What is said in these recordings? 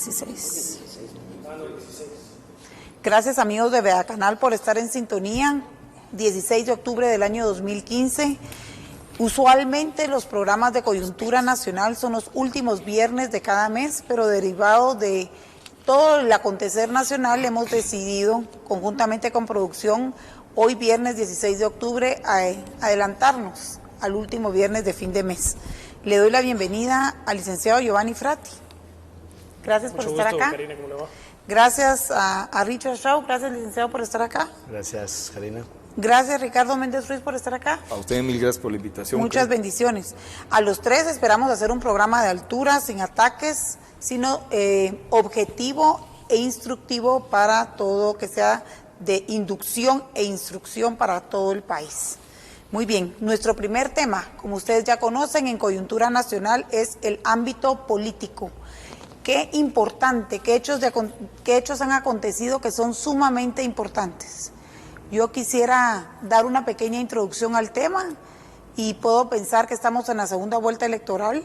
16. Gracias amigos de Vea Canal por estar en sintonía. 16 de octubre del año 2015. Usualmente los programas de coyuntura nacional son los últimos viernes de cada mes, pero derivado de todo el acontecer nacional hemos decidido, conjuntamente con producción, hoy viernes 16 de octubre, adelantarnos al último viernes de fin de mes. Le doy la bienvenida al licenciado Giovanni Frati. Gracias por estar acá. Karina, ¿cómo le va? Gracias a Richard Shaw, gracias licenciado por estar acá. Gracias, Karina. Gracias Ricardo Méndez Ruiz por estar acá. A usted mil gracias por la invitación. Muchas bendiciones. A los tres esperamos hacer un programa de altura, sin ataques, sino objetivo e instructivo para todo, que sea de inducción e instrucción para todo el país. Muy bien, nuestro primer tema, como ustedes ya conocen, en coyuntura nacional es el ámbito político. Qué importante, qué hechos han acontecido que son sumamente importantes. Yo quisiera dar una pequeña introducción al tema y puedo pensar que estamos en la segunda vuelta electoral,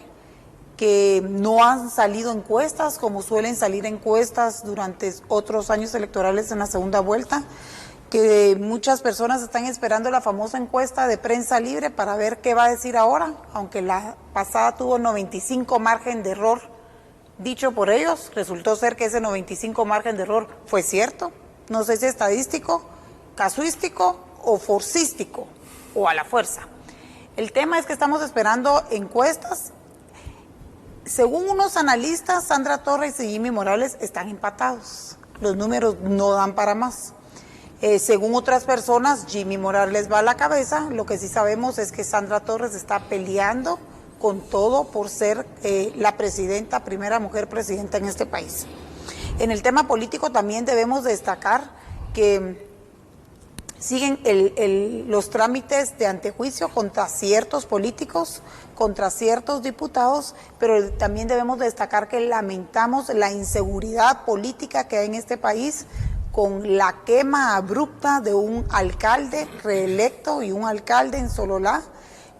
que no han salido encuestas como suelen salir encuestas durante otros años electorales en la segunda vuelta, que muchas personas están esperando la famosa encuesta de prensa libre para ver qué va a decir ahora, aunque la pasada tuvo 95 margen de error, dicho por ellos, resultó ser que ese 95 margen de error fue cierto, no sé si es estadístico, casuístico o forcístico, o a la fuerza. El tema es que estamos esperando encuestas. Según unos analistas, Sandra Torres y Jimmy Morales están empatados. Los números no dan para más. Según otras personas, Jimmy Morales va a la cabeza. Lo que sí sabemos es que Sandra Torres está peleando con todo por ser la presidenta, primera mujer presidenta en este país. En el tema político también debemos destacar que siguen los trámites de antejuicio contra ciertos políticos, contra ciertos diputados, pero también debemos destacar que lamentamos la inseguridad política que hay en este país con la quema abrupta de un alcalde reelecto y un alcalde en Sololá,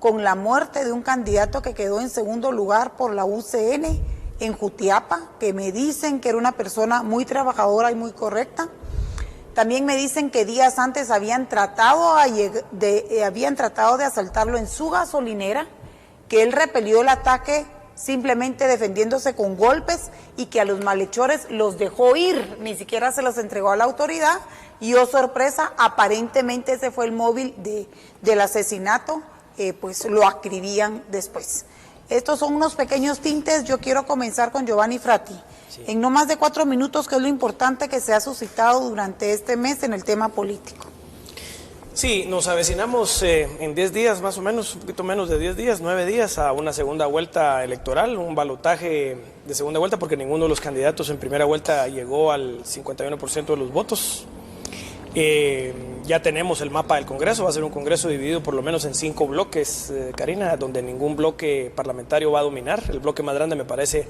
con la muerte de un candidato que quedó en segundo lugar por la UCN en Jutiapa, que me dicen que era una persona muy trabajadora y muy correcta. También me dicen que días antes habían tratado de asaltarlo en su gasolinera, que él repelió el ataque simplemente defendiéndose con golpes y que a los malhechores los dejó ir, ni siquiera se los entregó a la autoridad y, oh sorpresa, aparentemente ese fue el móvil del asesinato, pues lo acribían después. Estos son unos pequeños tintes. Yo quiero comenzar con Giovanni Frati. Sí. En no más de 4 minutos, ¿qué es lo importante que se ha suscitado durante este mes en el tema político? Sí, nos avecinamos en 10 días, más o menos, un poquito menos de 10 días, 9 días, a una segunda vuelta electoral, un balotaje de segunda vuelta, porque ninguno de los candidatos en primera vuelta llegó al 51% de los votos. Ya tenemos el mapa del Congreso, va a ser un Congreso dividido por lo menos en 5 bloques, Karina, donde ningún bloque parlamentario va a dominar. El bloque más grande, me parece,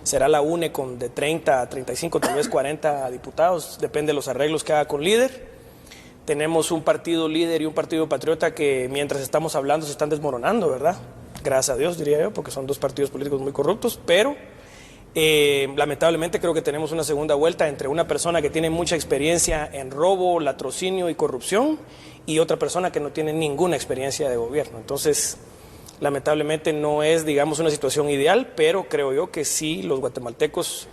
será la UNE, con de 30 a 35, tal vez 40 diputados, depende de los arreglos que haga con líder. Tenemos un partido líder y un partido patriota que mientras estamos hablando se están desmoronando, ¿verdad? Gracias a Dios, diría yo, porque son 2 partidos políticos muy corruptos, pero lamentablemente creo que tenemos una segunda vuelta entre una persona que tiene mucha experiencia en robo, latrocinio y corrupción y otra persona que no tiene ninguna experiencia de gobierno. Entonces, lamentablemente no es, digamos, una situación ideal, pero creo yo que sí los guatemaltecos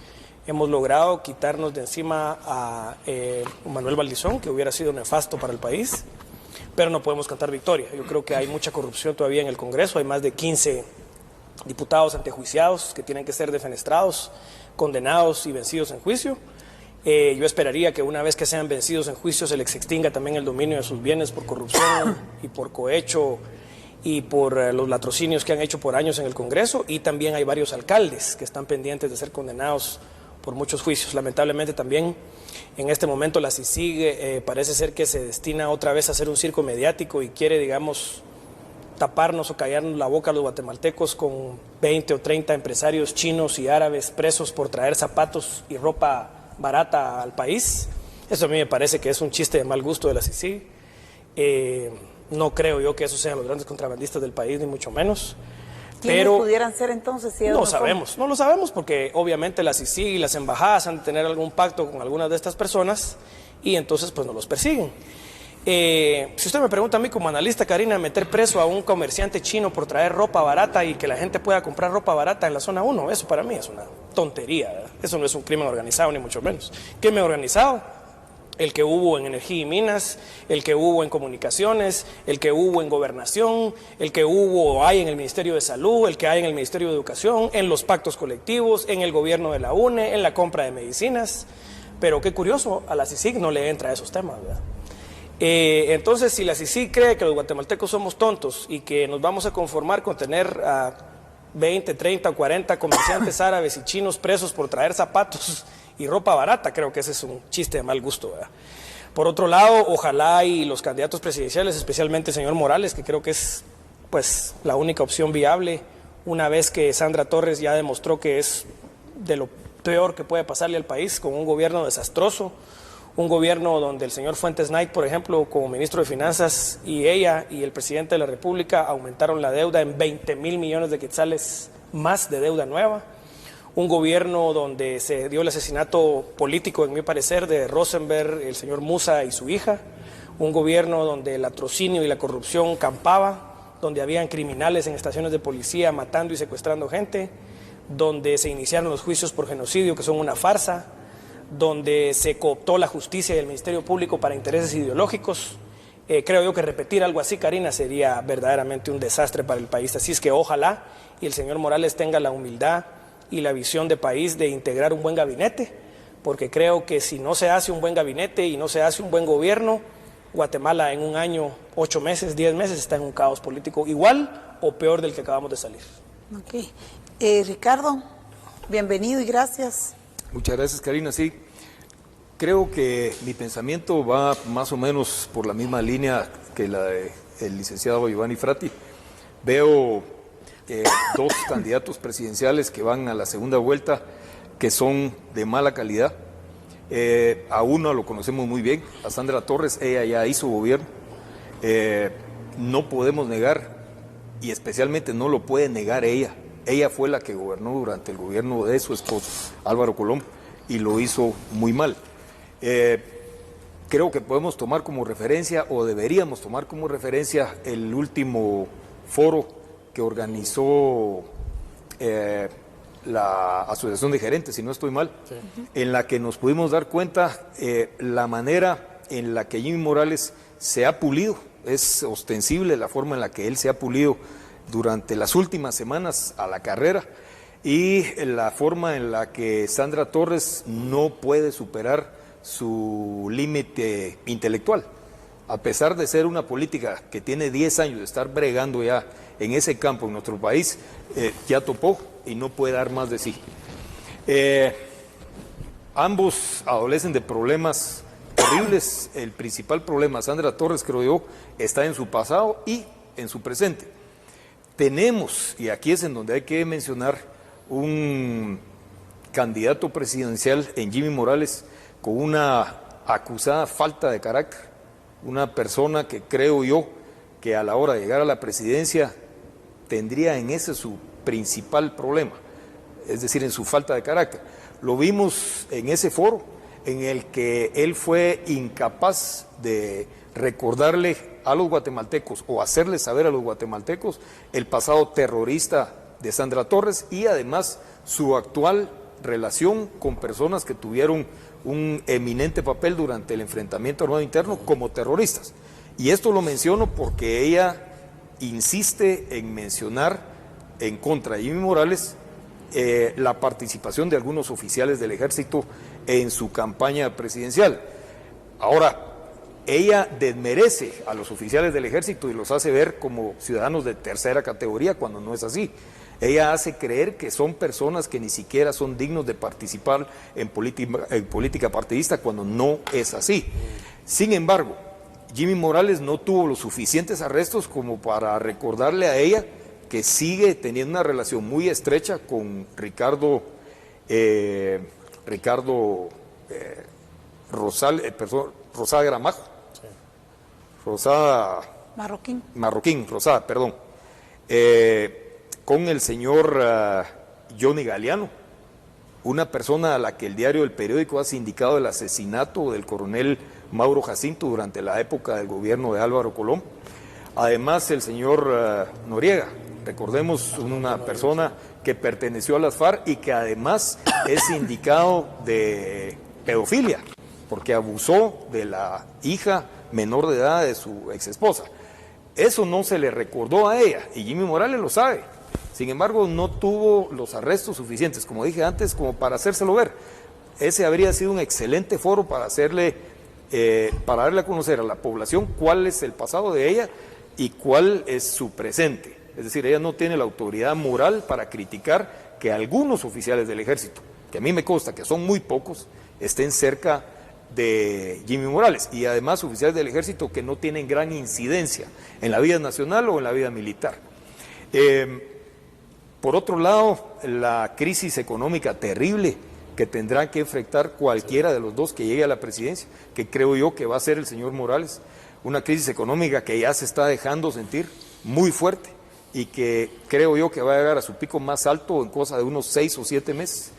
hemos logrado quitarnos de encima a Manuel Valdizón, que hubiera sido nefasto para el país, pero no podemos cantar victoria. Yo creo que hay mucha corrupción todavía en el Congreso, hay más de 15 diputados antejuiciados que tienen que ser defenestrados, condenados y vencidos en juicio. Yo esperaría que una vez que sean vencidos en juicio se les extinga también el dominio de sus bienes por corrupción y por cohecho y por los latrocinios que han hecho por años en el Congreso, y también hay varios alcaldes que están pendientes de ser condenados por muchos juicios. Lamentablemente también en este momento la CICIG parece ser que se destina otra vez a hacer un circo mediático y quiere, digamos, taparnos o callarnos la boca a los guatemaltecos con 20 o 30 empresarios chinos y árabes presos por traer zapatos y ropa barata al país. Eso a mí me parece que es un chiste de mal gusto de la CICIG. No creo yo que esos sean los grandes contrabandistas del país, ni mucho menos. ¿Quiénes pudieran ser entonces? Si no sabemos, no lo sabemos porque obviamente la CICIG y las embajadas han de tener algún pacto con algunas de estas personas y entonces pues no los persiguen. Si usted me pregunta a mí como analista, Karina, meter preso a un comerciante chino por traer ropa barata y que la gente pueda comprar ropa barata en la zona 1, eso para mí es una tontería, ¿verdad? Eso no es un crimen organizado ni mucho menos. ¿Crimen organizado? El que hubo en energía y minas, el que hubo en comunicaciones, el que hubo en gobernación, el que hubo o hay en el Ministerio de Salud, el que hay en el Ministerio de Educación, en los pactos colectivos, en el gobierno de la UNE, en la compra de medicinas. Pero qué curioso, a la CICIG no le entra a esos temas, ¿verdad? Entonces, si la CICIG cree que los guatemaltecos somos tontos y que nos vamos a conformar con tener a 20, 30 o 40 comerciantes árabes y chinos presos por traer zapatos y ropa barata, creo que ese es un chiste de mal gusto, ¿verdad? Por otro lado, ojalá y los candidatos presidenciales, especialmente el señor Morales, que creo que es pues la única opción viable, una vez que Sandra Torres ya demostró que es de lo peor que puede pasarle al país, con un gobierno desastroso, un gobierno donde el señor Fuentes Knight, por ejemplo, como ministro de Finanzas, y ella y el presidente de la República aumentaron la deuda en 20,000 millones de quetzales más de deuda nueva. Un gobierno donde se dio el asesinato político, en mi parecer, de Rosenberg, el señor Musa y su hija. Un gobierno donde el latrocinio y la corrupción campaba, donde habían criminales en estaciones de policía matando y secuestrando gente, donde se iniciaron los juicios por genocidio, que son una farsa, donde se cooptó la justicia y el Ministerio Público para intereses ideológicos. Creo yo que repetir algo así, Karina, sería verdaderamente un desastre para el país. Así es que ojalá y el señor Morales tenga la humildad y la visión de país de integrar un buen gabinete, porque creo que si no se hace un buen gabinete y no se hace un buen gobierno, Guatemala en un año, 8 meses, 10 meses está en un caos político igual o peor del que acabamos de salir. Ok. Ricardo, bienvenido y gracias. Muchas gracias, Karina. Sí, creo que mi pensamiento va más o menos por la misma línea que la del licenciado Giovanni Frati. Veo dos candidatos presidenciales que van a la segunda vuelta que son de mala calidad. A uno lo conocemos muy bien, a Sandra Torres, ella ya hizo gobierno. No podemos negar, y especialmente no lo puede negar ella. Ella fue la que gobernó durante el gobierno de su esposo, Álvaro Colom, y lo hizo muy mal. Creo que podemos tomar como referencia, o deberíamos tomar como referencia, el último foro que organizó la Asociación de Gerentes, si no estoy mal, sí, en la que nos pudimos dar cuenta la manera en la que Jimmy Morales se ha pulido. Es ostensible la forma en la que él se ha pulido durante las últimas semanas a la carrera, y la forma en la que Sandra Torres no puede superar su límite intelectual. A pesar de ser una política que tiene 10 años de estar bregando ya en ese campo en nuestro país, ya topó y no puede dar más de sí. Ambos adolecen de problemas terribles. El principal problema, Sandra Torres, creo yo, está en su pasado y en su presente. Tenemos, y aquí es en donde hay que mencionar, un candidato presidencial en Jimmy Morales con una acusada falta de carácter, una persona que creo yo que a la hora de llegar a la presidencia tendría en ese su principal problema, es decir, en su falta de carácter. Lo vimos en ese foro en el que él fue incapaz de recordarle a los guatemaltecos o hacerles saber a los guatemaltecos el pasado terrorista de Sandra Torres y además su actual relación con personas que tuvieron un eminente papel durante el enfrentamiento armado interno como terroristas. Y esto lo menciono porque ella insiste en mencionar en contra de Jimmy Morales la participación de algunos oficiales del ejército en su campaña presidencial. Ahora, ella desmerece a los oficiales del ejército y los hace ver como ciudadanos de tercera categoría cuando no es así. Ella hace creer que son personas que ni siquiera son dignos de participar en política partidista cuando no es así. Sin embargo, Jimmy Morales no tuvo los suficientes arrestos como para recordarle a ella que sigue teniendo una relación muy estrecha con Rosada Gramajo. Sí. Rosada... Marroquín. Marroquín, Rosada, perdón. con el señor Johnny Galeano, una persona a la que el diario El Periódico ha sindicado el asesinato del coronel Mauro Jacinto durante la época del gobierno de Álvaro Colón. Además, el señor Noriega, recordemos, una persona que perteneció a las FARC y que además es sindicado de pedofilia, porque abusó de la hija menor de edad de su exesposa. Eso no se le recordó a ella, y Jimmy Morales lo sabe. Sin embargo, no tuvo los arrestos suficientes, como dije antes, como para hacérselo ver. Ese habría sido un excelente foro para para darle a conocer a la población cuál es el pasado de ella y cuál es su presente. Es decir, ella no tiene la autoridad moral para criticar que algunos oficiales del ejército, que a mí me consta que son muy pocos, estén cerca de Jimmy Morales, y además oficiales del ejército que no tienen gran incidencia en la vida nacional o en la vida militar. Por otro lado, la crisis económica terrible que tendrá que enfrentar cualquiera de los dos que llegue a la presidencia, que creo yo que va a ser el señor Morales, una crisis económica que ya se está dejando sentir muy fuerte y que creo yo que va a llegar a su pico más alto en cosa de unos 6 o 7 meses,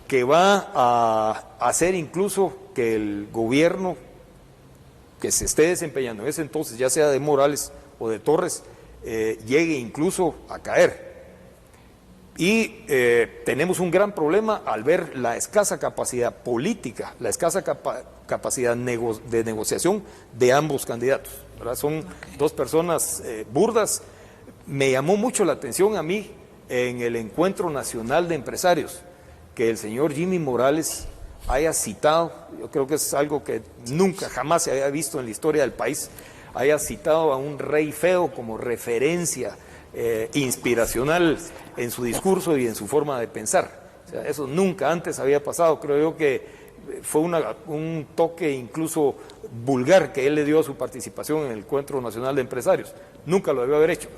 que va a hacer incluso que el gobierno que se esté desempeñando en ese entonces, ya sea de Morales o de Torres, llegue incluso a caer. Y tenemos un gran problema al ver la escasa capacidad política, la escasa capacidad de negociación de ambos candidatos, ¿verdad? Son dos personas burdas. Me llamó mucho la atención a mí en el Encuentro Nacional de Empresarios que el señor Jimmy Morales haya citado, yo creo que es algo que nunca, jamás se había visto en la historia del país, haya citado a un rey feo como referencia inspiracional en su discurso y en su forma de pensar. O sea, eso nunca antes había pasado. Creo yo que fue un toque incluso vulgar que él le dio a su participación en el Encuentro Nacional de Empresarios. Nunca lo debió haber hecho.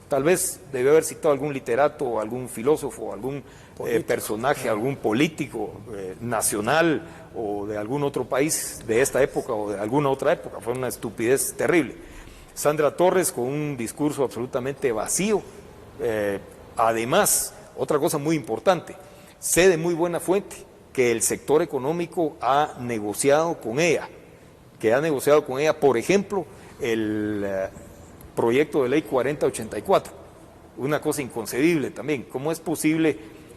Tal vez debió haber citado algún literato o algún filósofo o algún personaje, algún político nacional o de algún otro país de esta época o de alguna otra época. Fue una estupidez terrible. Sandra Torres con un discurso absolutamente vacío. Además, otra cosa muy importante, sé de muy buena fuente que el sector económico ha negociado con ella, por ejemplo, el proyecto de ley 4084, una cosa inconcebible también. ¿Cómo es posible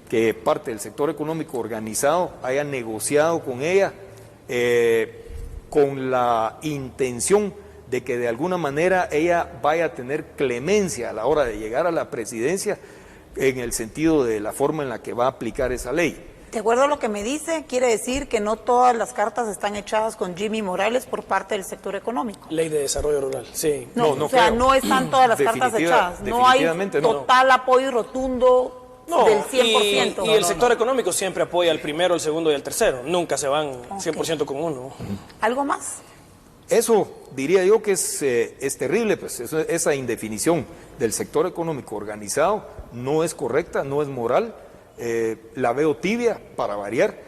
que parte del sector económico organizado haya negociado con ella con la intención de que de alguna manera ella vaya a tener clemencia a la hora de llegar a la presidencia en el sentido de la forma en la que va a aplicar esa ley? De acuerdo a lo que me dice, quiere decir que no todas las cartas están echadas con Jimmy Morales por parte del sector económico. Ley de desarrollo rural, sí. No, o sea, creo. No están todas las cartas echadas. No hay total apoyo rotundo del 100%. Y el sector económico siempre apoya al primero, al segundo y al tercero. Nunca se van 100% con uno. ¿Algo más? Eso diría yo que es terrible, pues esa indefinición del sector económico organizado no es correcta, no es moral, la veo tibia para variar.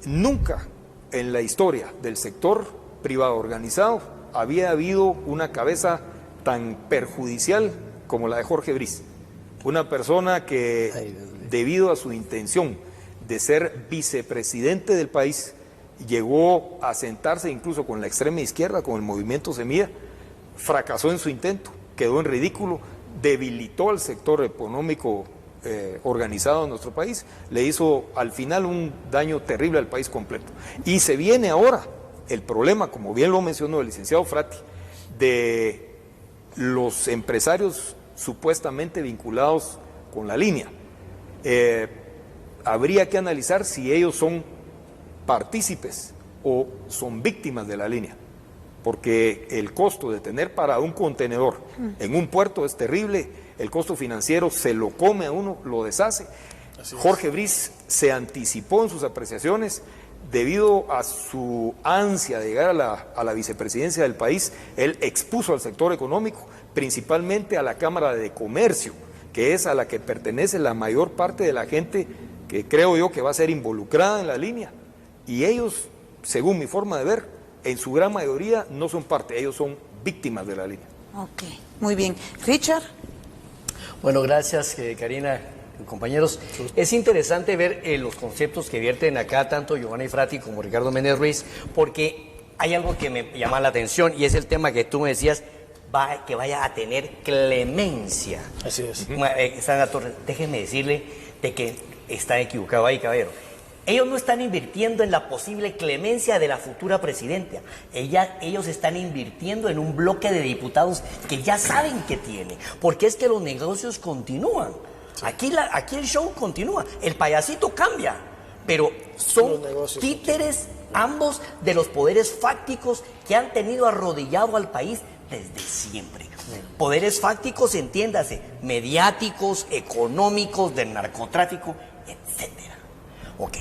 Nunca en la historia del sector privado organizado había habido una cabeza tan perjudicial como la de Jorge Briz, una persona que debido a su intención de ser vicepresidente del país, llegó a sentarse incluso con la extrema izquierda, con el movimiento Semilla, fracasó en su intento, quedó en ridículo, debilitó al sector económico organizado en nuestro país, le hizo al final un daño terrible al país completo. Y se viene ahora el problema, como bien lo mencionó el licenciado Frati, de los empresarios supuestamente vinculados con la línea. Habría que analizar si ellos son partícipes o son víctimas de la línea, porque el costo de tener parado un contenedor en un puerto es terrible, el costo financiero se lo come a uno, lo deshace. Jorge Briz se anticipó en sus apreciaciones debido a su ansia de llegar a la vicepresidencia del país. Él expuso al sector económico, principalmente a la Cámara de Comercio, que es a la que pertenece la mayor parte de la gente que creo yo que va a ser involucrada en la línea. Y ellos, según mi forma de ver, en su gran mayoría no son parte, ellos son víctimas de la línea. Ok, muy bien. Richard. Bueno, gracias, Karina, compañeros. Es interesante ver los conceptos que vierten acá tanto Giovanni Frati como Ricardo Méndez Ruiz, porque hay algo que me llama la atención y es el tema que tú me decías, que vaya a tener clemencia. Así es. Sandra Torres, déjeme decirle de que está equivocado ahí, caballero. Ellos no están invirtiendo en la posible clemencia de la futura presidenta. Ellos están invirtiendo en un bloque de diputados que ya saben que tiene. Porque es que los negocios continúan. Sí. Aquí el show continúa. El payasito cambia. Pero son títeres ambos de los poderes fácticos que han tenido arrodillado al país desde siempre. Poderes fácticos, entiéndase, mediáticos, económicos, del narcotráfico, etcétera. Ok.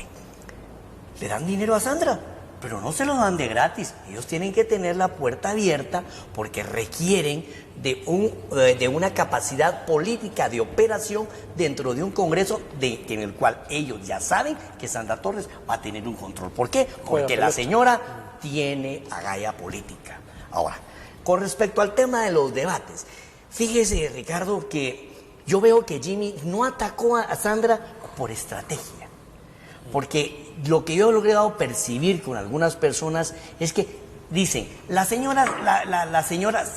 Le dan dinero a Sandra, pero no se lo dan de gratis. Ellos tienen que tener la puerta abierta porque requieren de una capacidad política de operación dentro de un Congreso en el cual ellos ya saben que Sandra Torres va a tener un control. ¿Por qué? Porque la señora tiene agallas política. Ahora, con respecto al tema de los debates, fíjese, Ricardo, que yo veo que Jimmy no atacó a Sandra por estrategia. Porque lo que yo he logrado percibir con algunas personas es que dicen, la señora,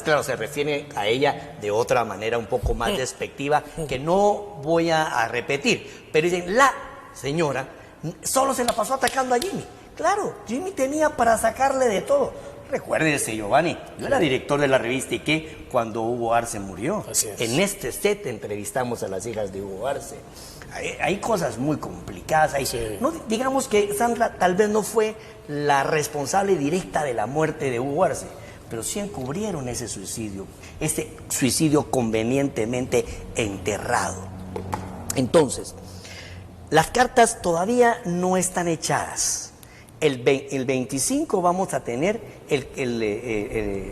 claro, se refiere a ella de otra manera un poco más despectiva, que no voy a repetir, pero dicen, la señora solo se la pasó atacando a Jimmy. Claro, Jimmy tenía para sacarle de todo. Recuérdese, Giovanni, yo era director de la revista Ike cuando Hugo Arce murió. Así es. En este set entrevistamos a las hijas de Hugo Arce. Hay cosas muy complicadas. Sí. No, digamos que Sandra tal vez no fue la responsable directa de la muerte de Hugo Arce, pero sí encubrieron ese suicidio convenientemente enterrado. Entonces, las cartas todavía no están echadas. El 25 vamos a tener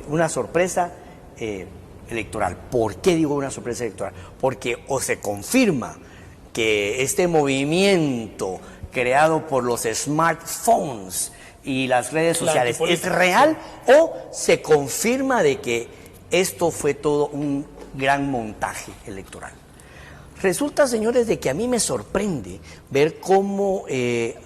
una sorpresa electoral. ¿Por qué digo una sorpresa electoral? Porque o se confirma que este movimiento creado por los smartphones y las redes sociales es real, o se confirma de que esto fue todo un gran montaje electoral. Resulta, señores, de que a mí me sorprende ver cómo en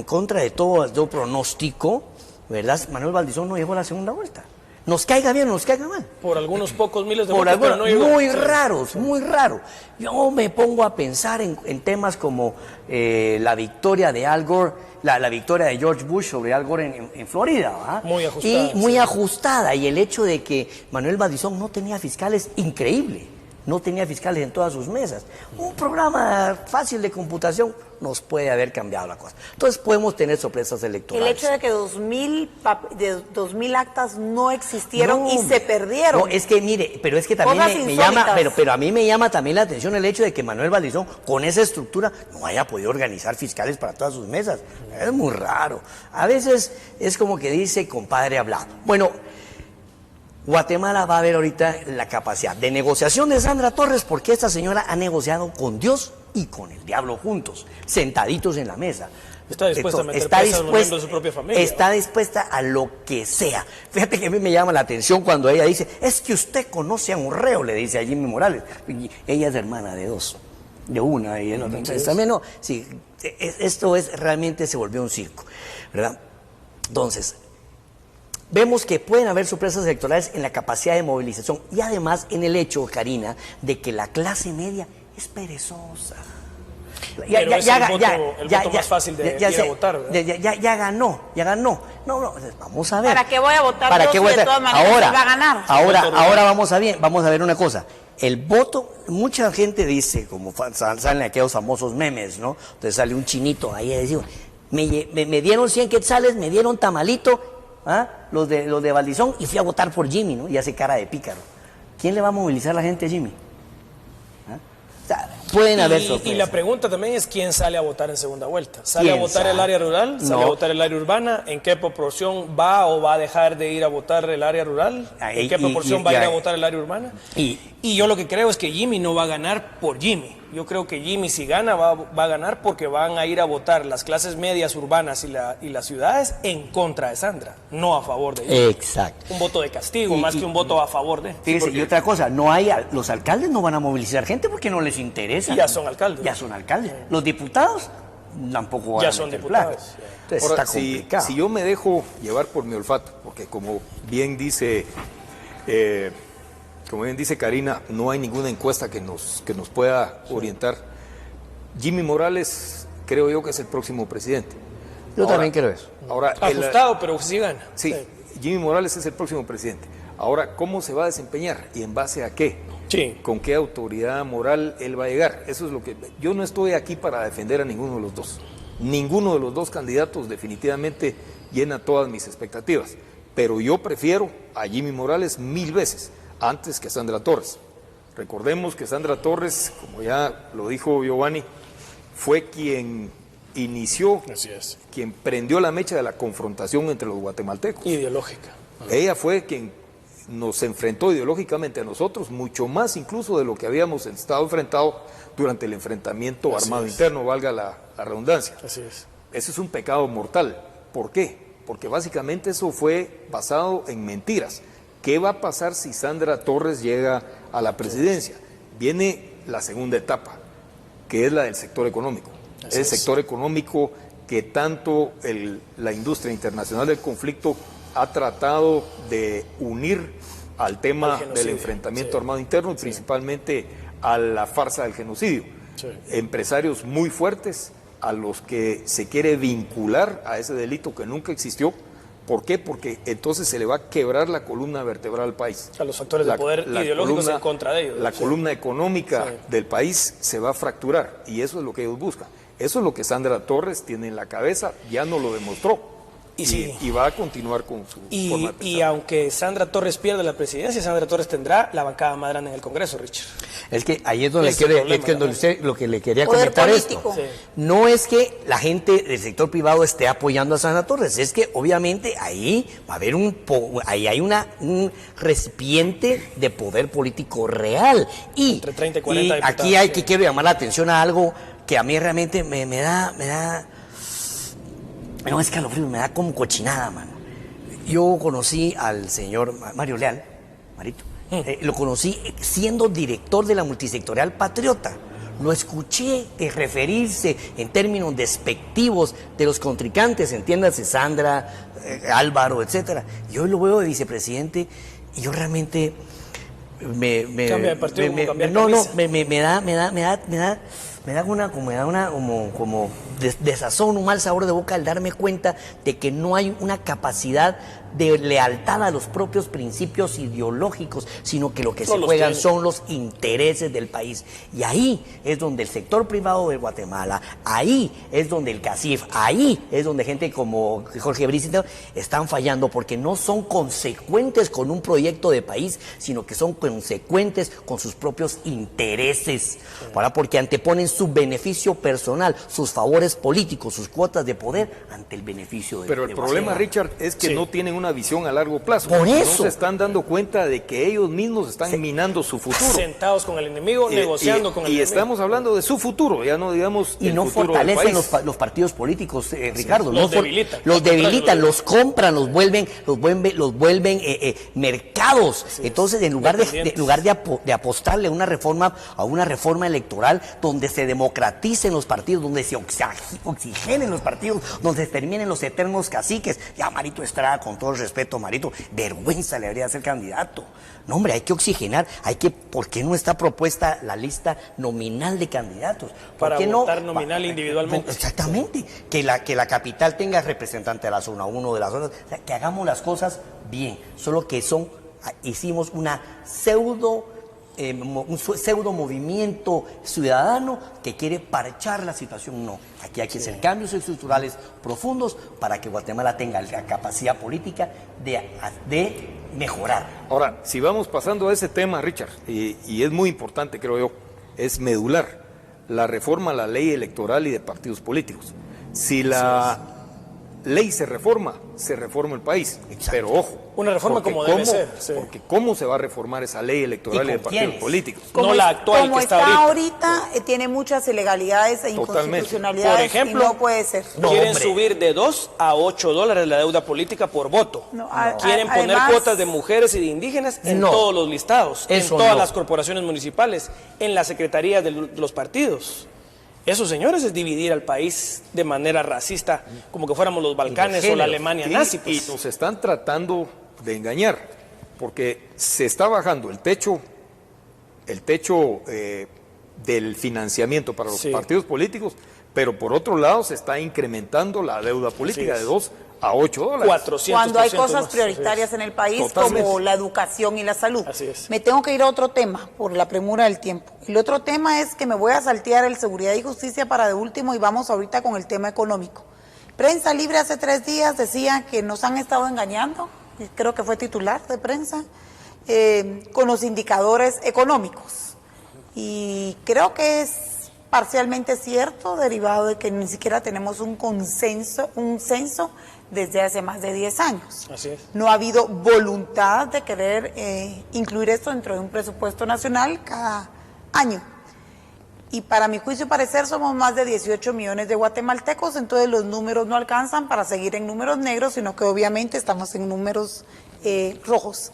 contra de todo pronóstico, ¿verdad? Manuel Valdizón no llegó a la segunda vuelta. Nos caiga bien o nos caiga mal. Por algunos pocos miles de votos, pero no llegó. Muy raros, muy raro. Yo me pongo a pensar en temas como la victoria de Al Gore, la victoria de George Bush sobre Al Gore en Florida, ¿verdad? Muy ajustada. Y muy ajustada. Y el hecho de que Manuel Valdizón no tenía fiscales, increíble. No tenía fiscales en todas sus mesas. Un programa fácil de computación nos puede haber cambiado la cosa. Entonces podemos tener sorpresas electorales. El hecho de que 2000 actas no existieron y se perdieron. No, es que mire, pero es que también me llama, pero a mí me llama también la atención el hecho de que Manuel Valdizón, con esa estructura, no haya podido organizar fiscales para todas sus mesas. Es muy raro. A veces es como que dice, compadre hablado. Bueno, Guatemala va a ver ahorita la capacidad de negociación de Sandra Torres, porque esta señora ha negociado con Dios y con el diablo juntos, sentaditos en la mesa. Está dispuesta a meter presa a los miembros de su propia familia. Está dispuesta a lo que sea. Fíjate que a mí me llama la atención cuando ella dice, es que usted conoce a un reo, le dice a Jimmy Morales. Y ella es hermana de dos, de una y el otro. Entonces también no, sí, esto realmente se volvió un circo, ¿verdad? Entonces, vemos que pueden haber sorpresas electorales en la capacidad de movilización y además en el hecho, Karina, de que la clase media es perezosa. Pero es el voto más fácil de ir a votar, ¿verdad? Ya ganó. No, vamos a ver. ¿Para qué voy a votar? ¿Para qué voy a votar? De todas maneras ahora, va a ganar. Ahora vamos a ver una cosa. El voto, mucha gente dice, como salen aquellos famosos memes, ¿no? Entonces sale un chinito ahí y dice, me dieron 100 quetzales, me dieron tamalito, los de Valdizón, y fui a votar por Jimmy, ¿no? Y hace cara de pícaro. ¿Quién le va a movilizar a la gente a Jimmy? O sea, pueden haber sorpresas. Y la pregunta también es quién sale a votar en segunda vuelta. ¿Sale a votar el área rural? ¿Sale a votar el área urbana? ¿En qué proporción va o va a dejar de ir a votar el área rural? ¿En qué proporción va a ir a votar el área urbana? Y yo lo que creo es que Jimmy no va a ganar por Jimmy. Yo creo que Jimmy, si gana, va a ganar porque van a ir a votar las clases medias urbanas y las ciudades en contra de Sandra, no a favor de ella. Exacto. Un voto de castigo, más que un voto a favor de. Fíjese, y otra cosa, los alcaldes no van a movilizar gente porque no les interesa. Y ya son alcaldes. Ya son alcaldes. Los diputados tampoco van Ya a son meter diputados. placa. Entonces Ahora, está complicado. si yo me dejo llevar por mi olfato, porque como bien dice Karina, no hay ninguna encuesta que nos pueda orientar. Jimmy Morales creo yo que es el próximo presidente. Yo también creo eso. Ahora, Ajustado, pero sí gana. Sí, Jimmy Morales es el próximo presidente. Ahora, ¿cómo se va a desempeñar y en base a qué? Sí. ¿Con qué autoridad moral él va a llegar? Eso es lo que... Yo no estoy aquí para defender a ninguno de los dos. Ninguno de los dos candidatos definitivamente llena todas mis expectativas. Pero yo prefiero a Jimmy Morales 1000 veces antes que a Sandra Torres. Recordemos que Sandra Torres, como ya lo dijo Giovanni, fue quien inició, Así es. quien prendió la mecha de la confrontación entre los guatemaltecos. Ideológica. Ella fue quien nos enfrentó ideológicamente a nosotros, mucho más incluso de lo que habíamos estado enfrentados durante el enfrentamiento armado interno, valga la redundancia. Así es. Ese es un pecado mortal. ¿Por qué? Porque básicamente eso fue basado en mentiras. ¿Qué va a pasar si Sandra Torres llega a la presidencia? Viene la segunda etapa, que es la del sector económico. Así El es. sector económico que tanto la industria internacional del conflicto ha tratado de unir al tema Al genocidio, del enfrentamiento sí. armado interno y principalmente a la farsa del genocidio. Sí. Empresarios muy fuertes a los que se quiere vincular a ese delito que nunca existió. ¿Por qué? Porque entonces se le va a quebrar la columna vertebral al país. A los factores de poder ideológicos en contra de ellos. La columna económica Sí. del país se va a fracturar y eso es lo que ellos buscan. Eso es lo que Sandra Torres tiene en la cabeza, ya no lo demostró. Y va a continuar con su forma de Y pensar. aunque Sandra Torres pierda la presidencia, Sandra Torres tendrá la bancada más grande en el Congreso, Richard. Es que ahí es donde, Ese es el problema, donde usted lo que le quería Poder comentar político. esto. Sí. No es que la gente del sector privado esté apoyando a Sandra Torres, es que obviamente ahí va a haber ahí hay un recipiente de poder político real. Y, Entre 30 y 40 y aquí diputados, sí. quiero llamar la atención a algo que a mí realmente me da no, escalofrío, me da como cochinada, mano. Yo conocí al señor Mario Leal, Marito, lo conocí siendo director de la multisectorial Patriota. Lo escuché referirse en términos despectivos de los contrincantes, entiéndase, Sandra, Álvaro, etcétera. Yo lo veo de vicepresidente y yo realmente Cambia de partido como cambiar no, camisa. me da como desazón, un mal sabor de boca al darme cuenta de que no hay una capacidad de lealtad a los propios principios ideológicos, sino que lo que No se los juegan tienen. son los intereses del país. Y ahí es donde el sector privado de Guatemala, ahí es donde el CACIF, ahí es donde gente como Jorge Briceño están fallando, porque no son consecuentes con un proyecto de país, sino que son consecuentes con sus propios intereses. ¿Verdad? Porque anteponen su beneficio personal, sus favores políticos, sus cuotas de poder ante el beneficio de Pero el de problema, Guatemala. Richard, es que Sí. no tienen una visión a largo plazo. Por No eso. se están dando cuenta de que ellos mismos están minando su futuro. Sentados con el enemigo, negociando con el y enemigo. estamos hablando de su futuro, ya no digamos Y el no futuro del fortalecen país. los partidos políticos, Ricardo. Los no debilitan. Los Al contrario, debilitan, los los compran, los vuelven mercados. Entonces, en lugar de apostarle a una reforma electoral donde se democraticen los partidos, donde se oxigenen los partidos, donde se terminen los eternos caciques. Ya Marito Estrada, con todo el respeto, Marito, vergüenza le habría de ser candidato. No, hombre, hay que oxigenar, ¿por qué no está propuesta la lista nominal de candidatos? ¿Por Para qué no? votar nominal individualmente. Exactamente, que la capital tenga representante de la zona 1, de la zona, o sea, que hagamos las cosas bien, solo que hicimos un pseudo movimiento ciudadano que quiere parchar la situación. No, aquí hay que hacer cambios estructurales profundos para que Guatemala tenga la capacidad política de mejorar. Ahora, si vamos pasando a ese tema, Richard, y es muy importante, creo yo, es medular la reforma a la ley electoral y de partidos políticos. Si la ley se reforma el país. Exacto. Pero ojo. Una reforma porque como debe ser, sí. Porque ¿cómo se va a reformar esa ley electoral ¿Y y de con partidos quiénes? políticos? No la actual como que está ahorita, tiene muchas ilegalidades e Totalmente. inconstitucionalidades. Por ejemplo, y no puede ser. No, Quieren hombre. subir de $2 a $8 la deuda política por voto. No, Quieren poner además- cuotas de mujeres y de indígenas en No. todos los listados, Eso en todas no. las corporaciones municipales, en las secretarías de los partidos. Eso, señores, es dividir al país de manera racista, como que fuéramos los Balcanes o la géneros. Alemania Y, nazi. y Pues. nos están tratando de engañar, porque se está bajando el techo del financiamiento para los Sí. partidos políticos, pero por otro lado se está incrementando la deuda política Así de es. $2 a $8. 400% Cuando hay cosas más. prioritarias en el país Totalmente. como la educación y la salud. Así es. Me tengo que ir a otro tema por la premura del tiempo. El otro tema es que me voy a saltear el seguridad y justicia para de último y vamos ahorita con el tema económico. Prensa Libre hace 3 días decía que nos han estado engañando, creo que fue titular de prensa, con los indicadores económicos. Y creo que es parcialmente cierto, derivado de que ni siquiera tenemos un censo desde hace más de 10 años. Así es. No ha habido voluntad de querer incluir esto dentro de un presupuesto nacional cada año. Y para mi juicio y parecer somos más de 18 millones de guatemaltecos, entonces los números no alcanzan para seguir en números negros, sino que obviamente estamos en números rojos.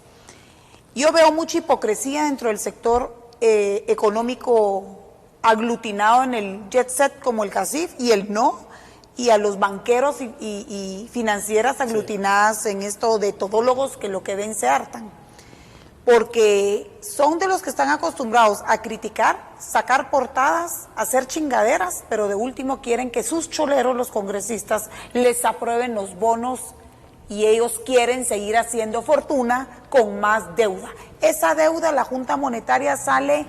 Yo veo mucha hipocresía dentro del sector económico aglutinado en el jet set como el CACIF y el no, y a los banqueros y financieras aglutinadas en esto de todólogos que lo que ven se hartan. Porque son de los que están acostumbrados a criticar, sacar portadas, hacer chingaderas, pero de último quieren que sus choleros, los congresistas, les aprueben los bonos y ellos quieren seguir haciendo fortuna con más deuda. Esa deuda, la Junta Monetaria sale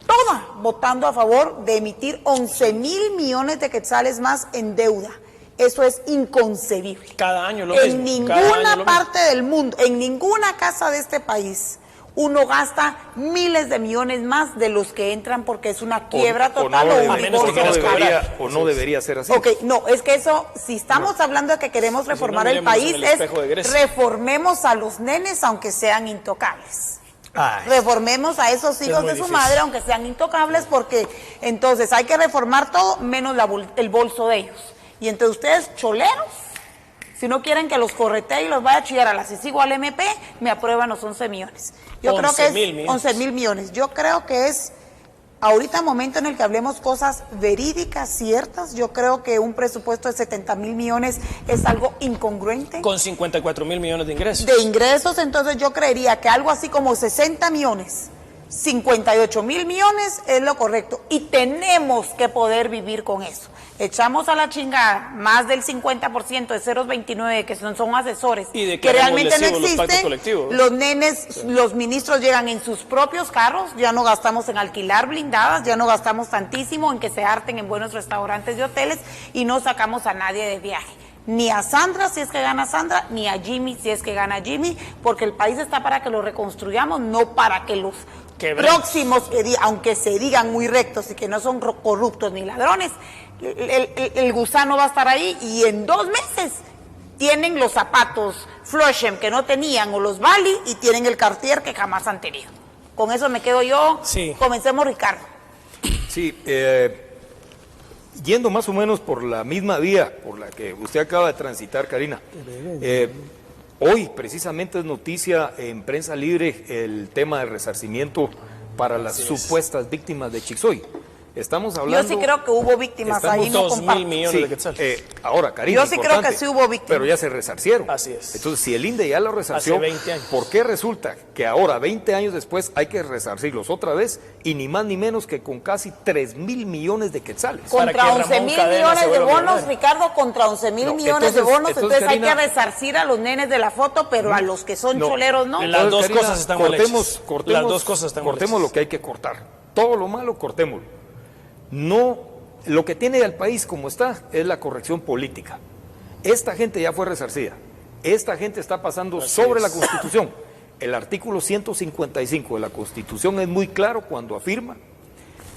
toda votando a favor de emitir 11,000 millones de quetzales más en deuda. Eso es inconcebible. Cada año lo En mismo. Cada año ninguna lo parte del mundo, en ninguna casa de este país, uno gasta miles de millones más de los que entran porque es una quiebra total no o un debería- a menos que divorcio quieras total. cobrar. o no debería ser así. Ok, no, es que eso, si estamos hablando de que queremos reformar el miremos en país, el es espejo de Grecia. reformemos a los nenes aunque sean intocables. Ay, Reformemos a esos hijos muy de su difícil. madre aunque sean intocables, porque entonces hay que reformar todo menos el bolso de ellos. Y entre ustedes, choleros, si no quieren que los corretee y los vaya a chillar a la CICIG al MP, me aprueban los 11 millones. Yo creo que 11,000 es millones. 11,000 millones. Yo creo que es ahorita momento en el que hablemos cosas verídicas, ciertas. Yo creo que un presupuesto de 70,000 millones es algo incongruente. Con 54,000 millones de ingresos. De ingresos, entonces yo creería que algo así como 60 millones, 58,000 millones es lo correcto. Y tenemos que poder vivir con eso. Echamos a la chingada más del 50% de 0,29 que son asesores, Y que declaramos realmente no lesivos los pactos existen. colectivos. Los nenes, los ministros llegan en sus propios carros, ya no gastamos en alquilar blindadas, ya no gastamos tantísimo en que se harten en buenos restaurantes y hoteles y no sacamos a nadie de viaje. Ni a Sandra si es que gana Sandra, ni a Jimmy si es que gana Jimmy, porque el país está para que lo reconstruyamos, no para que los Quebremos. próximos, aunque se digan muy rectos y que no son corruptos ni ladrones, el gusano va a estar ahí y en 2 meses tienen los zapatos Flushem que no tenían o los Bali y tienen el Cartier que jamás han tenido. Con eso me quedo yo. Sí. Comencemos, Ricardo. Sí, yendo más o menos por la misma vía por la que usted acaba de transitar, Karina. Hoy precisamente es noticia en Prensa Libre el tema del resarcimiento para las supuestas víctimas de Chixoy. Estamos hablando... Yo sí creo que hubo víctimas Estamos ahí, no 2,000 comparto. millones Sí, de quetzales. ahora, Karina, Yo sí creo importante, que sí hubo víctimas. pero ya se resarcieron. Así es. Entonces, si el INDE ya lo resarció, Hace 20 años. ¿por qué resulta que ahora, 20 años después, hay que resarcirlos otra vez y ni más ni menos que con casi 3,000 millones de quetzales? Para Contra que Ramón 11,000 Cadena millones se de vuelva bonos, millonario. Ricardo, contra 11,000 No, millones de entonces, bonos, entonces hay que Karina, resarcir a los nenes de la foto, pero a los que son No. choleros no. Las dos Karina, cosas están mal hechas. Las dos cosas están mal cortemos hechas. lo que hay que cortar. Todo lo malo, cortémoslo. No, lo que tiene al país como está es la corrección política. Esta gente ya fue resarcida. Esta gente está pasando Así sobre es. la Constitución. El artículo 155 de la Constitución es muy claro cuando afirma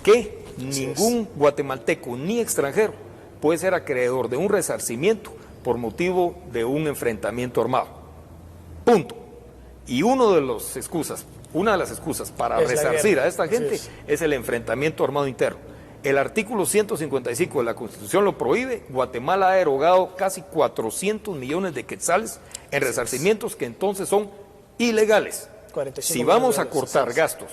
que ningún guatemalteco ni extranjero puede ser acreedor de un resarcimiento por motivo de un enfrentamiento armado. Punto. Y una de las excusas para Es la resarcir guerra. a esta gente Así es el enfrentamiento armado interno. El artículo 155 de la Constitución lo prohíbe. Guatemala ha erogado casi 400 millones de quetzales en resarcimientos que entonces son ilegales. 45 Si vamos a millones de cortar dólares. gastos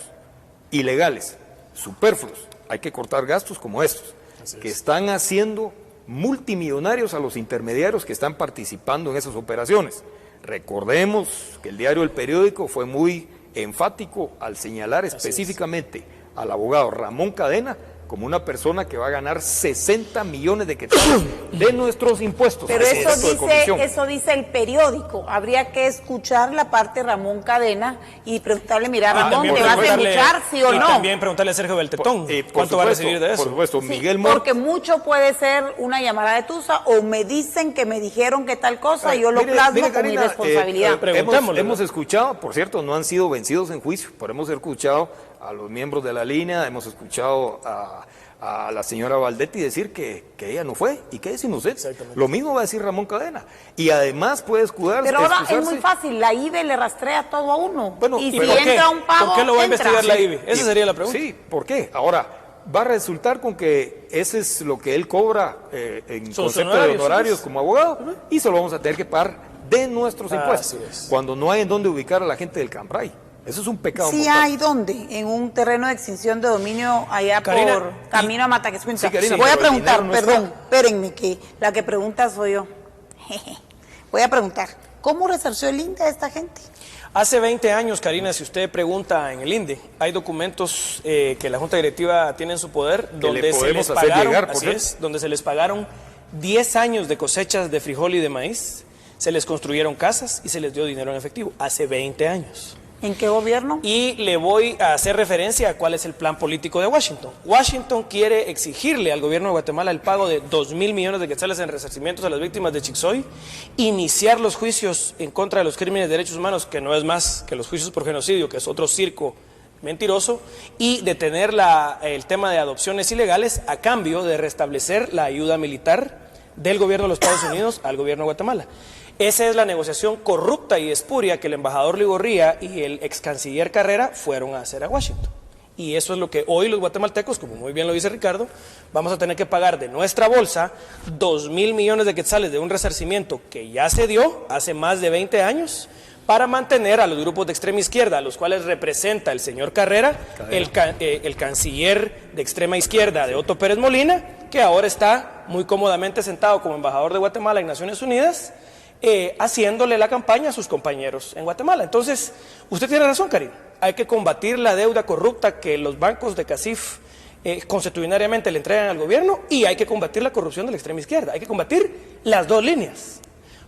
ilegales, superfluos, hay que cortar gastos como estos, que están haciendo multimillonarios a los intermediarios que están participando en esas operaciones. Recordemos que el diario El Periódico fue muy enfático al señalar específicamente al abogado Ramón Cadena como una persona que va a ganar 60 millones de quetzales de nuestros impuestos. Pero Ese dato de comisión. eso dice el periódico. Habría que escuchar la parte de Ramón Cadena y preguntarle, mira, Ramón, también ¿te vas a preguntarle- escuchar, sí o y no? también preguntarle a Sergio Beltetón, Por ¿cuánto va a supuesto, recibir de eso? Por supuesto, Sí, Miguel Mort. porque mucho puede ser una llamada de tusa o me dicen que me dijeron que tal cosa y yo lo plasmo con mi responsabilidad. Preguntémosle, hemos escuchado, por cierto, no han sido vencidos en juicio, pero hemos escuchado a los miembros de la línea, hemos escuchado a la señora Valdetti decir que ella no fue y que es inocente. Exactamente. Lo mismo va a decir Ramón Cadena. Y además puede escudarse. Pero ahora es excusarse. muy fácil, la IBE le rastrea todo a uno. Bueno, y si pero- ¿Por qué? entra un pago, ¿Por qué lo va a entra. investigar la IBE? Esa Y- sería la pregunta. Sí, ¿por qué? Ahora, va a resultar con que ese es lo que él cobra en Sus concepto de honorarios, honorarios sí. como abogado y se lo vamos a tener que pagar de nuestros impuestos. Así es. Cuando no hay en dónde ubicar a la gente del Cambrai. Eso es un pecado Sí mortal. hay dónde, en un terreno de extinción de dominio allá Karina, por camino a Mataquescuintla. Sí, Karina, Voy a pero el preguntar, dinero no está. perdón, espérenme, que la que pregunta soy yo. Voy a preguntar, ¿cómo resarció el INDE a esta gente? Hace 20 años, Karina, si usted pregunta en el INDE, hay documentos que la Junta Directiva tiene en su poder donde le se podemos les hacer pagaron, llegar, por así cierto. es, donde se les pagaron 10 años de cosechas de frijol y de maíz, se les construyeron casas y se les dio dinero en efectivo, hace 20 años. ¿En qué gobierno? Y le voy a hacer referencia a cuál es el plan político de Washington. Washington quiere exigirle al gobierno de Guatemala el pago de 2.000 millones de quetzales en resarcimientos a las víctimas de Chixoy, iniciar los juicios en contra de los crímenes de derechos humanos, que no es más que los juicios por genocidio, que es otro circo mentiroso, y detener el tema de adopciones ilegales a cambio de restablecer la ayuda militar del gobierno de los Estados Unidos al gobierno de Guatemala. Esa es la negociación corrupta y espuria que el embajador Ligorría y el ex canciller Carrera fueron a hacer a Washington. Y eso es lo que hoy los guatemaltecos, como muy bien lo dice Ricardo, vamos a tener que pagar de nuestra bolsa 2.000 millones de quetzales de un resarcimiento que ya se dio hace más de 20 años para mantener a los grupos de extrema izquierda, a los cuales representa el señor Carrera, el canciller de extrema izquierda de Otto Pérez Molina, que ahora está muy cómodamente sentado como embajador de Guatemala en Naciones Unidas, haciéndole la campaña a sus compañeros en Guatemala. Entonces, usted tiene razón, Karina, hay que combatir la deuda corrupta que los bancos de CACIF constitucionariamente le entregan al gobierno y hay que combatir la corrupción de la extrema izquierda, hay que combatir las dos líneas.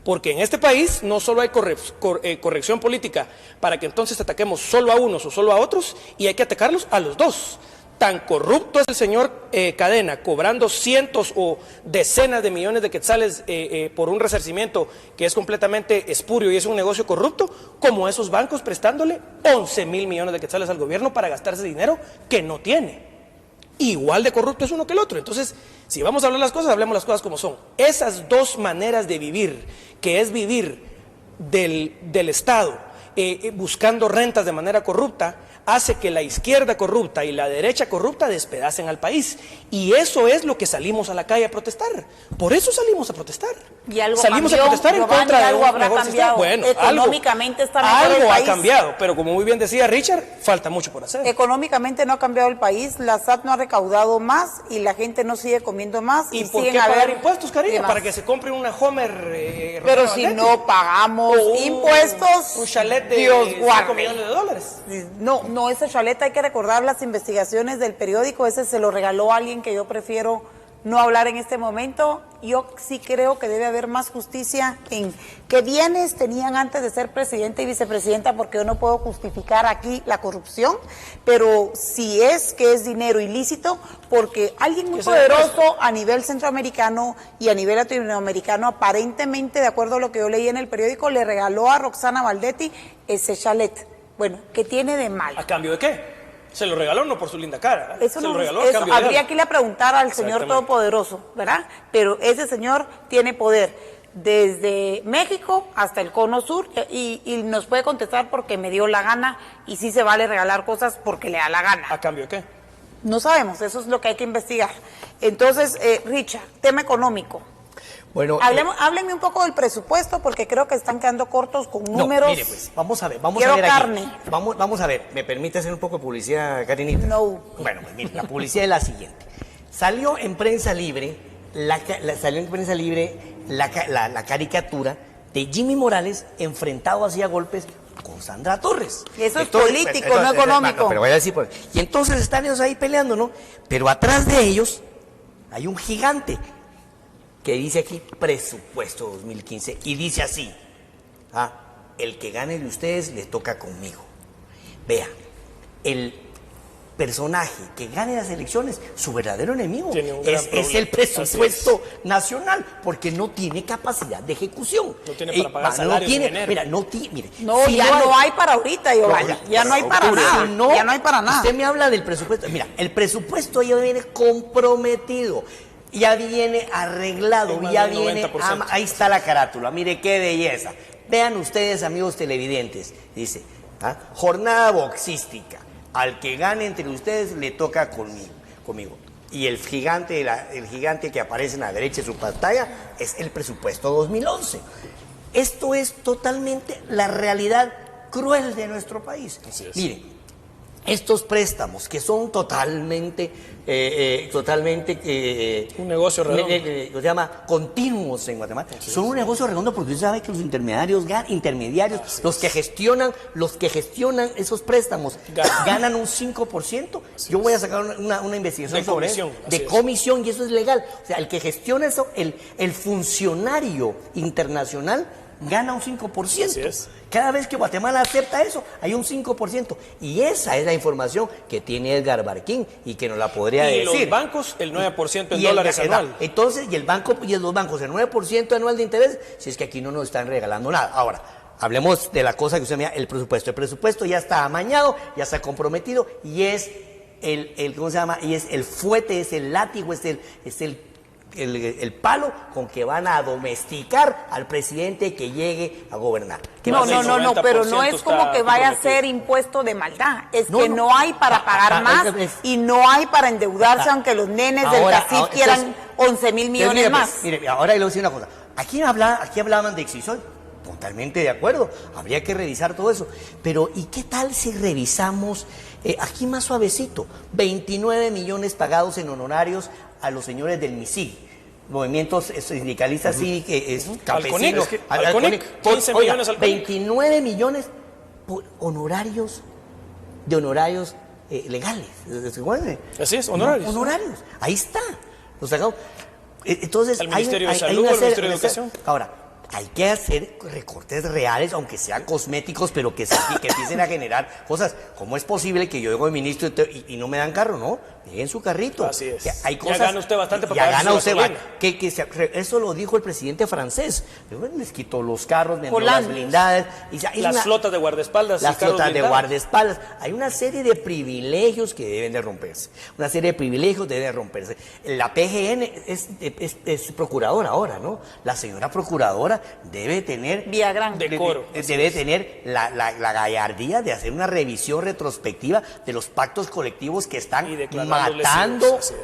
Porque en este país no solo hay corrección política para que entonces ataquemos solo a unos o solo a otros, y hay que atacarlos a los dos. Tan corrupto es el señor Cadena, cobrando cientos o decenas de millones de quetzales por un resarcimiento que es completamente espurio y es un negocio corrupto, como esos bancos prestándole 11.000 millones de quetzales al gobierno para gastarse dinero que no tiene. Igual de corrupto es uno que el otro. Entonces, si vamos a hablar las cosas, hablemos las cosas como son. Esas dos maneras de vivir, que es vivir del Estado buscando rentas de manera corrupta, hace que la izquierda corrupta y la derecha corrupta despedacen al país. Y eso es lo que salimos a la calle a protestar. Por eso salimos a protestar. Y algo salimos cambió, a protestar en Giovanni, contra de algo un habrá mejor cambiado. sistema. Bueno, Económicamente está mejor el algo ha país. cambiado, pero como muy bien decía Richard, falta mucho por hacer. Económicamente no ha cambiado el país, la SAT no ha recaudado más y la gente no sigue comiendo más. ¿Y Y por siguen qué a pagar haber impuestos, Karina? temas. Para que se compre una Homer. Pero Rosa si Valdetti. no pagamos O impuestos, un chalet de Dios 5 guarde. millones de dólares. No, ese chalet hay que recordar las investigaciones del periódico, ese se lo regaló a alguien que yo prefiero no hablar en este momento. Yo sí creo que debe haber más justicia en qué bienes tenían antes de ser presidente y vicepresidenta, porque yo no puedo justificar aquí la corrupción, pero si es que es dinero ilícito, porque alguien muy Que se dé poderoso a nivel centroamericano y a nivel latinoamericano, aparentemente, de acuerdo a lo que yo leí en el periódico, le regaló a Roxana Valdetti ese chalet. Bueno, ¿qué tiene de malo? ¿A cambio de qué? Se lo regaló no por su linda cara. Eso se no, lo regaló a eso cambio de habría algo. que ir a preguntar al señor Exactamente. todopoderoso, ¿verdad? Pero ese señor tiene poder. desde México hasta el Cono Sur, y nos puede contestar porque me dio la gana, y sí se vale regalar cosas porque le da la gana. ¿A cambio de qué? No sabemos, eso es lo que hay que investigar. Entonces, Richard, tema económico. Bueno, Háblenme un poco del presupuesto, porque creo que están quedando cortos con no, números. mire, pues, vamos a ver aquí. carne. Vamos a ver, ¿me permite hacer un poco de publicidad, Karinita? No. Bueno, pues mire, la publicidad es la siguiente. Salió en prensa libre, la caricatura de Jimmy Morales enfrentado así a golpes con Sandra Torres. Eso es político, no económico. Pero voy a decir, y entonces están ellos ahí peleando, ¿no? Pero atrás de ellos hay un gigante que dice aquí presupuesto 2015 y dice así: el que gane de ustedes le toca conmigo. Vea, el personaje que gane las elecciones, su verdadero enemigo es el presupuesto nacional, porque no tiene capacidad de ejecución. No tiene para pagar salarios en enero. Mira, No, si no hay para ahorita, Giovanni. Ya no hay para nada. Ya no hay para nada. Usted me habla del presupuesto. Mira, el presupuesto ya viene comprometido. Ya viene arreglado, ya viene, ahí está la carátula, mire qué belleza. Vean ustedes, amigos televidentes, dice, jornada boxística, al que gane entre ustedes le toca conmigo. Y el gigante que aparece en la derecha de su pantalla es el presupuesto 2011. Esto es totalmente la realidad cruel de nuestro país. Miren, estos préstamos que son totalmente un negocio redondo. Se llama continuos en Guatemala. Son un negocio redondo porque usted sabe que los intermediarios, los que gestionan esos préstamos, ganan un 5%. Yo voy a sacar una investigación sobre eso, de comisión, y eso es legal. O sea, el que gestiona eso, el funcionario internacional gana un 5%. Así es. Cada vez que Guatemala acepta eso, hay un 5%. Y esa es la información que tiene Edgar Barquín y que nos la podría decir. Y los bancos, el 9% en dólares anual. Entonces, los bancos, el 9% anual de interés, si es que aquí no nos están regalando nada. Ahora, hablemos de la cosa que usted me da, el presupuesto. El presupuesto ya está amañado, ya está comprometido, y es ¿cómo se llama? Y es el fuete, es el látigo, es el palo con que van a domesticar al presidente que llegue a gobernar. No, pero no es como que vaya a ser impuesto de maldad. Es que no hay para pagar más y no hay para endeudarse, aunque los nenes del CACIF quieran 11,000 millones más. Mire, ahora le voy a decir una cosa. Aquí hablaban de Exisol. Totalmente de acuerdo. Habría que revisar todo eso. Pero, ¿y qué tal si revisamos aquí más suavecito? 29 millones pagados en honorarios a los señores del MISIG, movimientos sindicalistas campesinos. Alconic, 15 millones al 29 millones por honorarios legales. Así es, honorarios. Honorarios. Ahí está. Los sacamos. Entonces, el Ministerio de Salud, el Ministerio de Educación. Ahora, hay que hacer recortes reales, aunque sean cosméticos, pero que empiecen a generar cosas. ¿Cómo es posible que yo llego de ministro y no me dan carro? No, dejen su carrito. Así es. Hay cosas, ya gana usted bastante para ya pagar gana su usted. gasolina. Eso lo dijo el presidente francés. Les quitó los carros, vendió las blindadas. Las flotas de guardaespaldas. Las flotas de guardaespaldas. Hay una serie de privilegios que deben de romperse. La PGN es procuradora ahora, ¿no? La señora procuradora debe tener decoro. Debe tener la gallardía de hacer una revisión retrospectiva de los pactos colectivos que están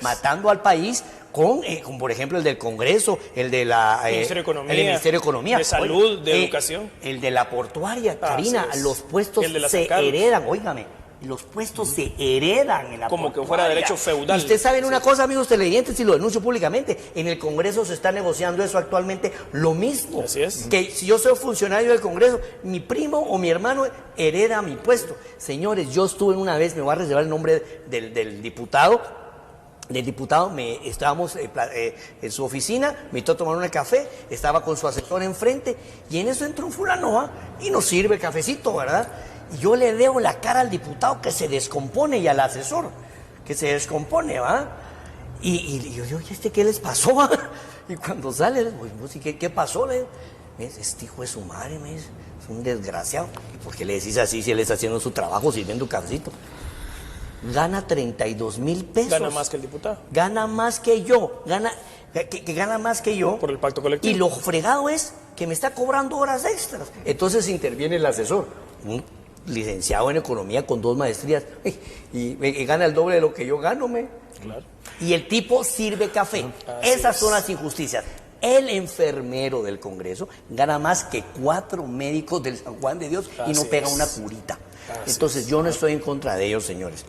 matando al país con, por ejemplo, el del Congreso, el de la Ministerio de Ministerio de Economía, de Salud, de Educación, el de la portuaria. Karina, los puestos se heredan, óigame. Los puestos se heredan en la como portuaria. Que fuera derecho feudal. Y ustedes saben una cosa, amigos televidentes, y lo denuncio públicamente. En el Congreso se está negociando eso actualmente, lo mismo. Así es. Que si yo soy funcionario del Congreso, mi primo o mi hermano hereda mi puesto. Señores, yo estuve una vez, me voy a reservar el nombre del diputado. Estábamos en su oficina, me invitó a tomar un café, estaba con su asesor enfrente, y en eso entró un fulano y nos sirve el cafecito, ¿verdad? Y yo le veo la cara al diputado que se descompone y al asesor que se descompone, ¿va? Y yo digo, ¿y qué les pasó, va? Y cuando sale, ¿qué pasó? Me dice, este hijo de su madre, me dice, es un desgraciado. ¿Y por qué le decís así si él está haciendo su trabajo, sirviendo un cafecito? Gana 32,000 pesos. Gana más que el diputado. Gana más que yo. que gana más que yo. Por el pacto colectivo. Y lo fregado es que me está cobrando horas extras. Entonces interviene el asesor, un licenciado en economía con 2 maestrías, y gana el doble de lo que yo gano, Claro. Y el tipo sirve café. Esas son las injusticias. El enfermero del Congreso gana más que 4 médicos del San Juan de Dios y no pega una curita. Entonces yo no estoy en contra de ellos, señores.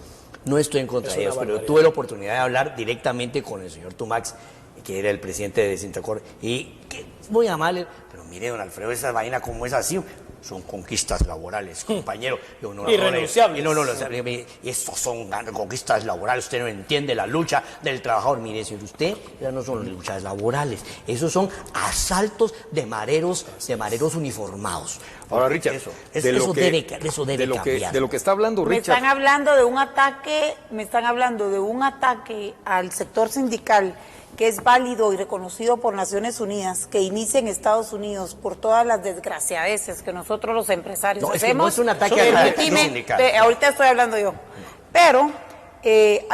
No estoy en contra de ellos, pero yo tuve la oportunidad de hablar directamente con el señor Tumax, que era el presidente de Sintacor, y que voy a llamarle, pero mire, don Alfredo, esa vaina como es así, son conquistas laborales, compañero. Irrenunciables. Estos son conquistas laborales, usted no entiende la lucha del trabajador. Mire, señor, usted, ya no son luchas laborales, esos son asaltos de mareros uniformados. Ahora, Richard, Eso debe cambiar. de lo que está hablando Me Richard, están hablando de un ataque al sector sindical que es válido y reconocido por Naciones Unidas, que inicia en Estados Unidos por todas las desgraciadeces que nosotros los empresarios No, es que hacemos. no es un ataque al Permíteme, sindical. ahorita estoy hablando yo. Pero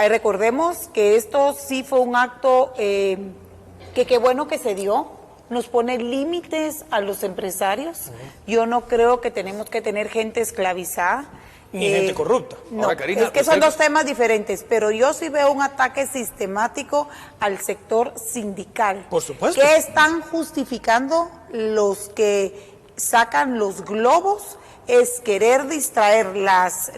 recordemos que esto sí fue un acto que qué bueno que se dio. Nos pone límites a los empresarios. Yo no creo que tenemos que tener gente esclavizada. Ni gente corrupta. No, Ahora, Karina, es que son usted- dos temas diferentes, pero yo sí veo un ataque sistemático al sector sindical. Por supuesto. ¿Qué están justificando los que sacan los globos? Es querer distraer las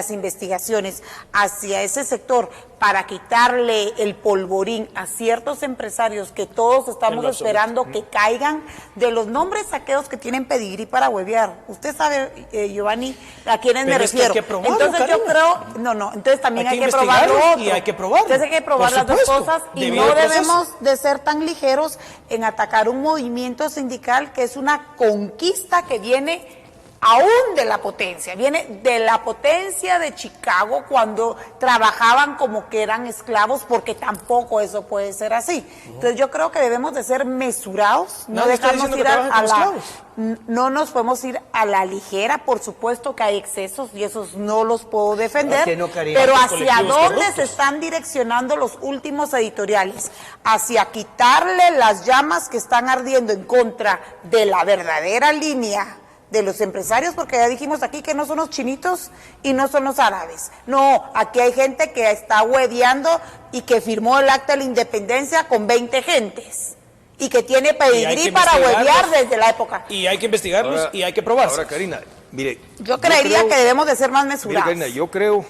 investigaciones hacia ese sector para quitarle el polvorín a ciertos empresarios que todos estamos En lo absoluto. esperando que caigan de los nombres aquellos que tienen pedigrí para huevear. Usted sabe, Giovanni, a quiénes me Pero es que hay refiero. que probarlo, Entonces yo Karina. creo, entonces también Hay hay que que probar lo investigarlo otro. y hay que probarlo. Entonces hay que probar Por las dos supuesto. cosas y Debido no al proceso. debemos de ser tan ligeros en atacar un movimiento sindical que es una conquista que viene aún de la potencia, viene de la potencia de Chicago cuando trabajaban como que eran esclavos, porque tampoco eso puede ser así. Entonces yo creo que debemos de ser mesurados, no Nadie está dejarnos diciendo que ir trabajen como no nos podemos ir a la ligera. Por supuesto que hay excesos y esos no los puedo defender, ¿Por qué no, Karina? pero Los hacia colectivos dónde corruptos. se están direccionando los últimos editoriales, hacia quitarle las llamas que están ardiendo en contra de la verdadera línea de los empresarios, porque ya dijimos aquí que no son los chinitos y no son los árabes. No, aquí hay gente que está hueveando y que firmó el acta de la independencia con 20 gentes y que tiene Y hay pedigrí que para huevear investigarlos. desde la época. Y hay que investigarlos y hay que probarse. Ahora, Karina, mire, Yo creería creo- que debemos de ser más mire, mesurados. Karina, yo creo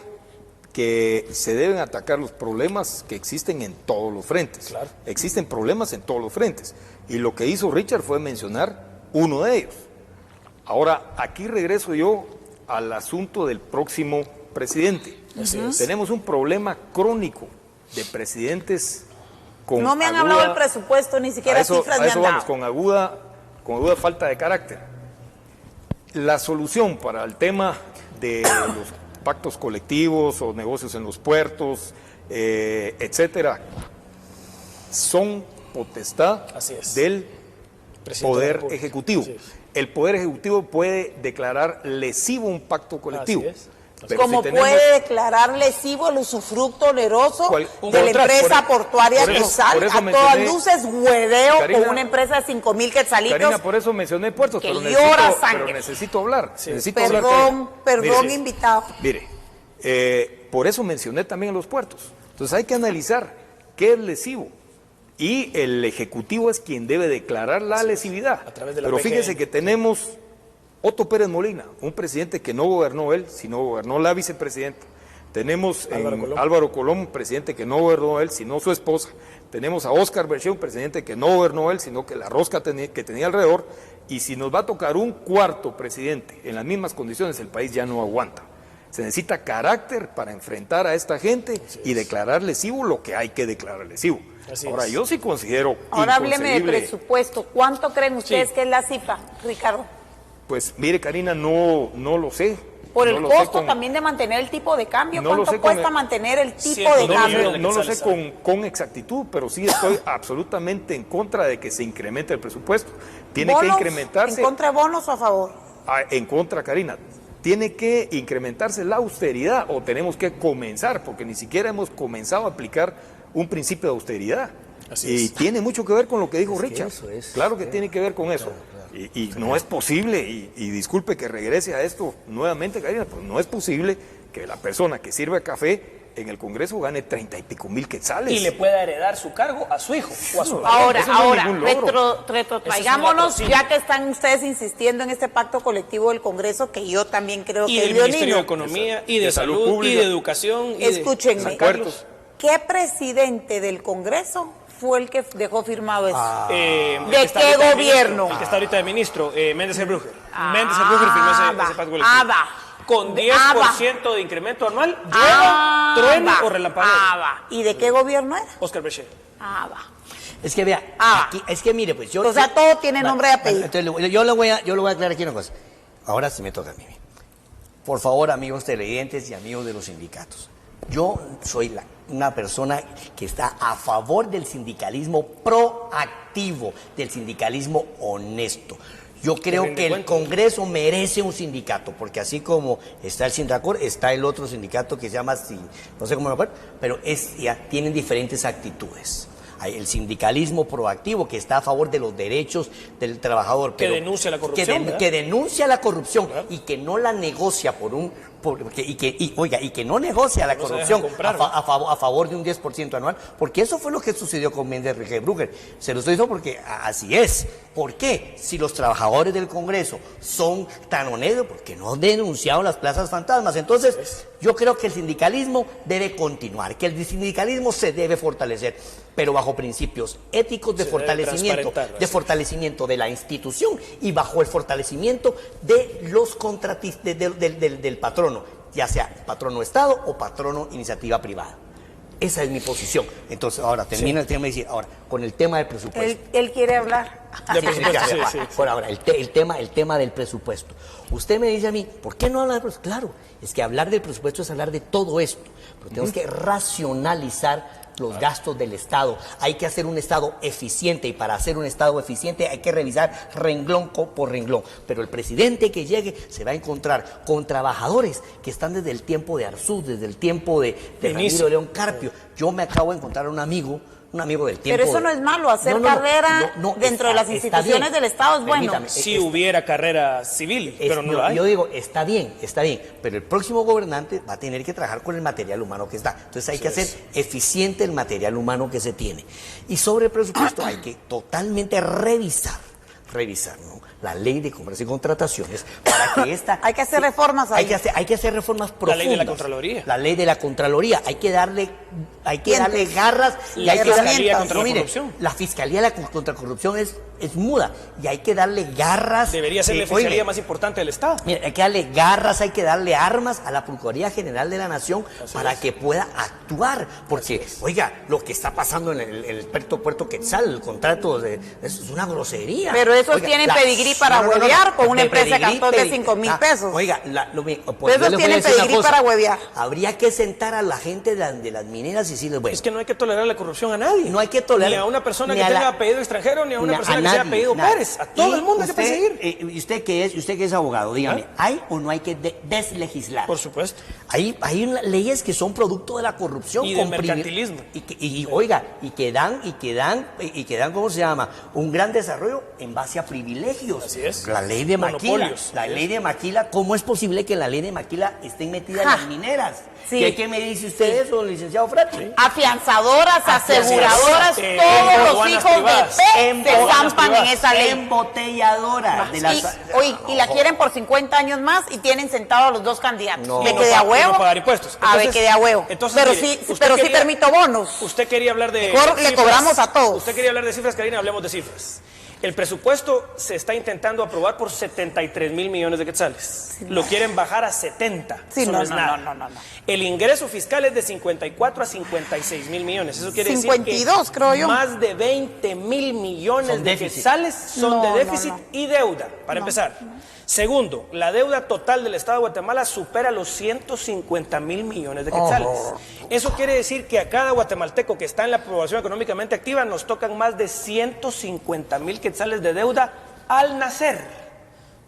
que se deben atacar los problemas que existen en todos los frentes. Claro. Existen problemas en todos los frentes. Y lo que hizo Richard fue mencionar uno de ellos. Ahora, aquí regreso yo al asunto del próximo presidente. Así es. Tenemos un problema crónico de presidentes con No me han hablado del presupuesto, ni siquiera cifras a me eso han vamos, dado. con aguda falta de carácter. La solución para el tema de los pactos colectivos o negocios en los puertos, etcétera, son potestad Así es. del Presidente de la Poder República. Ejecutivo. Así es. El Poder Ejecutivo puede declarar lesivo un pacto colectivo. Así es. Pero Como si tenemos- puede declarar lesivo el usufructo oneroso Un de la contrato, empresa por- portuaria por eso- Cruzal, por eso a todas mencioné- luces hueveo Karina- con una empresa de 5,000 quetzalitos. Karina, por eso mencioné puertos, que pero llora necesito, sangre. pero necesito hablar. Sí. Necesito hablar, Perdón, Karina. perdón, Mire, invitado. Mire, por eso mencioné también a los puertos. Entonces hay que analizar qué es lesivo. Y el Ejecutivo es quien debe declarar la lesividad. A través de la Pero PGN. fíjese que tenemos Otto Pérez Molina, un presidente que no gobernó él, sino gobernó la vicepresidenta. Tenemos Álvaro Colón, un presidente que no gobernó él, sino su esposa. Tenemos a Óscar Berchea, un presidente que no gobernó él, sino que la rosca que tenía alrededor. Y si nos va a tocar un cuarto presidente en las mismas condiciones, el país ya no aguanta. Se necesita carácter para enfrentar a esta gente y declarar lesivo lo que hay que declarar lesivo. Así Ahora, es. yo sí considero Ahora hábleme de inconcebible. presupuesto. ¿Cuánto creen ustedes Sí. que es la cifra, Ricardo? Pues mire, Karina, no lo sé. Por No el lo sé costo con- también de mantener el tipo de cambio. No lo ¿Cuánto sé con cuesta el- mantener el tipo 100 de millones. cambio? No lo sé Quetzales. con exactitud, pero sí estoy absolutamente en contra de que se incremente el presupuesto. Tiene que ¿Bonos? incrementarse. ¿En contra de bonos o a favor? En contra, Karina. Tiene que incrementarse la austeridad o tenemos que comenzar, porque ni siquiera hemos comenzado a aplicar un principio de austeridad. Así Y es. tiene mucho que ver con lo que dijo Es que Richard. eso es. Claro que tiene que ver con eso. Y no es posible, y disculpe que regrese a esto nuevamente, Karina, pues no es posible que la persona que sirve café en el Congreso gane 30 y pico mil quetzales. Y le pueda heredar su cargo a su hijo o a su marido. Ahora, Eso no es ningún logro. retrotraigámonos, Eso es una ya que están ustedes insistiendo en este pacto colectivo del Congreso, que yo también creo Y que del es Ministerio de leonino. Economía, y de de salud Salud, y pública. de Educación, y Escúchenme. de San Carlos. ¿Qué presidente del Congreso fue el que dejó firmado eso? El ¿De que está qué ahorita de gobierno? ministro, el que está ahorita de ministro, Méndez Brugger. Méndez Brugger firmó ese pacto colectivo. Con 10% de incremento anual, llueva, truene o relampaguee. ¿Y de qué gobierno era? Oscar Bechet. Es que vea, aquí, es que mire, pues yo... O sea, todo tiene nombre y apellido. Entonces, yo le voy a aclarar aquí una cosa. Ahora sí me toca a mí. Por favor, amigos televidentes y amigos de los sindicatos. Yo soy una persona que está a favor del sindicalismo proactivo, del sindicalismo honesto. Yo creo rinde que el cuentas. Congreso merece un sindicato, porque así como está el Sintracor, está el otro sindicato que se llama, no sé cómo lo acuerdo, pero ya tienen diferentes actitudes. Hay el sindicalismo proactivo, que está a favor de los derechos del trabajador. Que denuncia la corrupción, ¿verdad? que denuncia la corrupción ¿verdad? y que no la negocia y que no negocia la No se corrupción deja comprar, a favor de un 10% anual, porque eso fue lo que sucedió con Méndez Brugger. Se lo estoy diciendo porque así es. ¿Por qué? Si los trabajadores del Congreso son tan honestos, porque no han denunciado las plazas fantasmas. Entonces, yo creo que el sindicalismo debe continuar, que el sindicalismo se debe fortalecer, pero bajo principios éticos de Se debe fortalecimiento, transparentar, de así. fortalecimiento de la institución y bajo el fortalecimiento de los contratistas, del patrono, ya sea patrono Estado o patrono iniciativa privada. Esa es mi posición. Entonces, ahora termina el tema de decir, ahora, con el tema del presupuesto. Él quiere hablar. De presupuesto, sí. Por ahora, el tema del presupuesto. Usted me dice a mí, ¿por qué no habla del presupuesto? Claro, es que hablar del presupuesto es hablar de todo esto, pero tenemos que racionalizar los gastos del Estado. Hay que hacer un Estado eficiente, y para hacer un Estado eficiente hay que revisar renglón por renglón. Pero el presidente que llegue se va a encontrar con trabajadores que están desde el tiempo de Arzú, desde el tiempo de Ramiro León Carpio. Yo me acabo de encontrar un amigo del tiempo. Pero eso no es malo, hacer carrera dentro de las instituciones del Estado es bueno. Permítame, Si hubiera carrera civil, pero no la hay. Yo digo, está bien, pero el próximo gobernante va a tener que trabajar con el material humano que está. Entonces hay que hacer eficiente el material humano que se tiene. Y sobre el presupuesto hay que totalmente revisar, ¿no?, la ley de comercio y contrataciones para que esta... Hay que hacer reformas ahí. Hay que hacer reformas La profundas. ley de la Contraloría. La ley de la Contraloría. Hay que darle Dientes. garras y La hay que darle... Fiscalía contra la mire, corrupción. la Fiscalía contra la corrupción es muda y hay que darle garras. Debería ser la fiscalía más importante del Estado. Mira, hay que darle garras, hay que darle armas a la Procuraduría General de la Nación para que pueda actuar. Porque, oiga, lo que está pasando en el Puerto Quetzal, el contrato, eso es una grosería. Pero esos Oiga, tienen pedigrí para huevear con una empresa de cartón de 5,000 pesos. Oiga, Pero esos tienen pedigrí para huevear. Habría que sentar a la gente de las mineras y decirles, bueno, Es que no hay que tolerar la corrupción a nadie. no hay que tolerar... Ni a una persona ni que a la- tenga apellido extranjero, ni a una ni persona que nadie, sea apellido nada. Pérez. A todo Y el mundo hay que usted, perseguir. y usted que es abogado, dígame, ¿hay o no hay que deslegislar? Por supuesto. Hay leyes que son producto de la corrupción Y del con mercantilismo. y que dan, ¿cómo se llama? Un gran desarrollo en base a privilegios. Así es. La ley de Maquila. Monopolios. La ley de Maquila, ¿cómo es posible que la ley de Maquila esté metida en Ja. las mineras? Sí. ¿Qué me dice usted eso, licenciado Frati? Afianzadoras, aseguradoras, todos los aduanas hijos privadas. de PEC se Aduanas zampan en privadas. esa ley. Embotelladoras de las... Y la quieren por 50 años más y tienen sentados a los dos candidatos. No. ¿De Y que de a no huevo? pagar impuestos. A ver, Entonces- que de a huevo. entonces, Pero mire, sí, usted pero sí quería- permito bonos. Usted quería hablar de Mejor le cifras. cobramos a todos. Usted quería hablar de cifras, Karina, hablemos de cifras. El presupuesto se está intentando aprobar por 73 mil millones de quetzales. Lo quieren bajar a 70. Sí, Eso no, es no, nada. no. El ingreso fiscal es de 54 a 56 mil millones. Eso quiere 52, decir que creo yo. más de 20 mil millones Son de déficit. quetzales son No, de no, déficit no. y deuda, para empezar. Segundo, la deuda total del Estado de Guatemala supera los 150 mil millones de quetzales. Eso quiere decir que a cada guatemalteco que está en la población económicamente activa nos tocan más de 150 mil quetzales de deuda al nacer.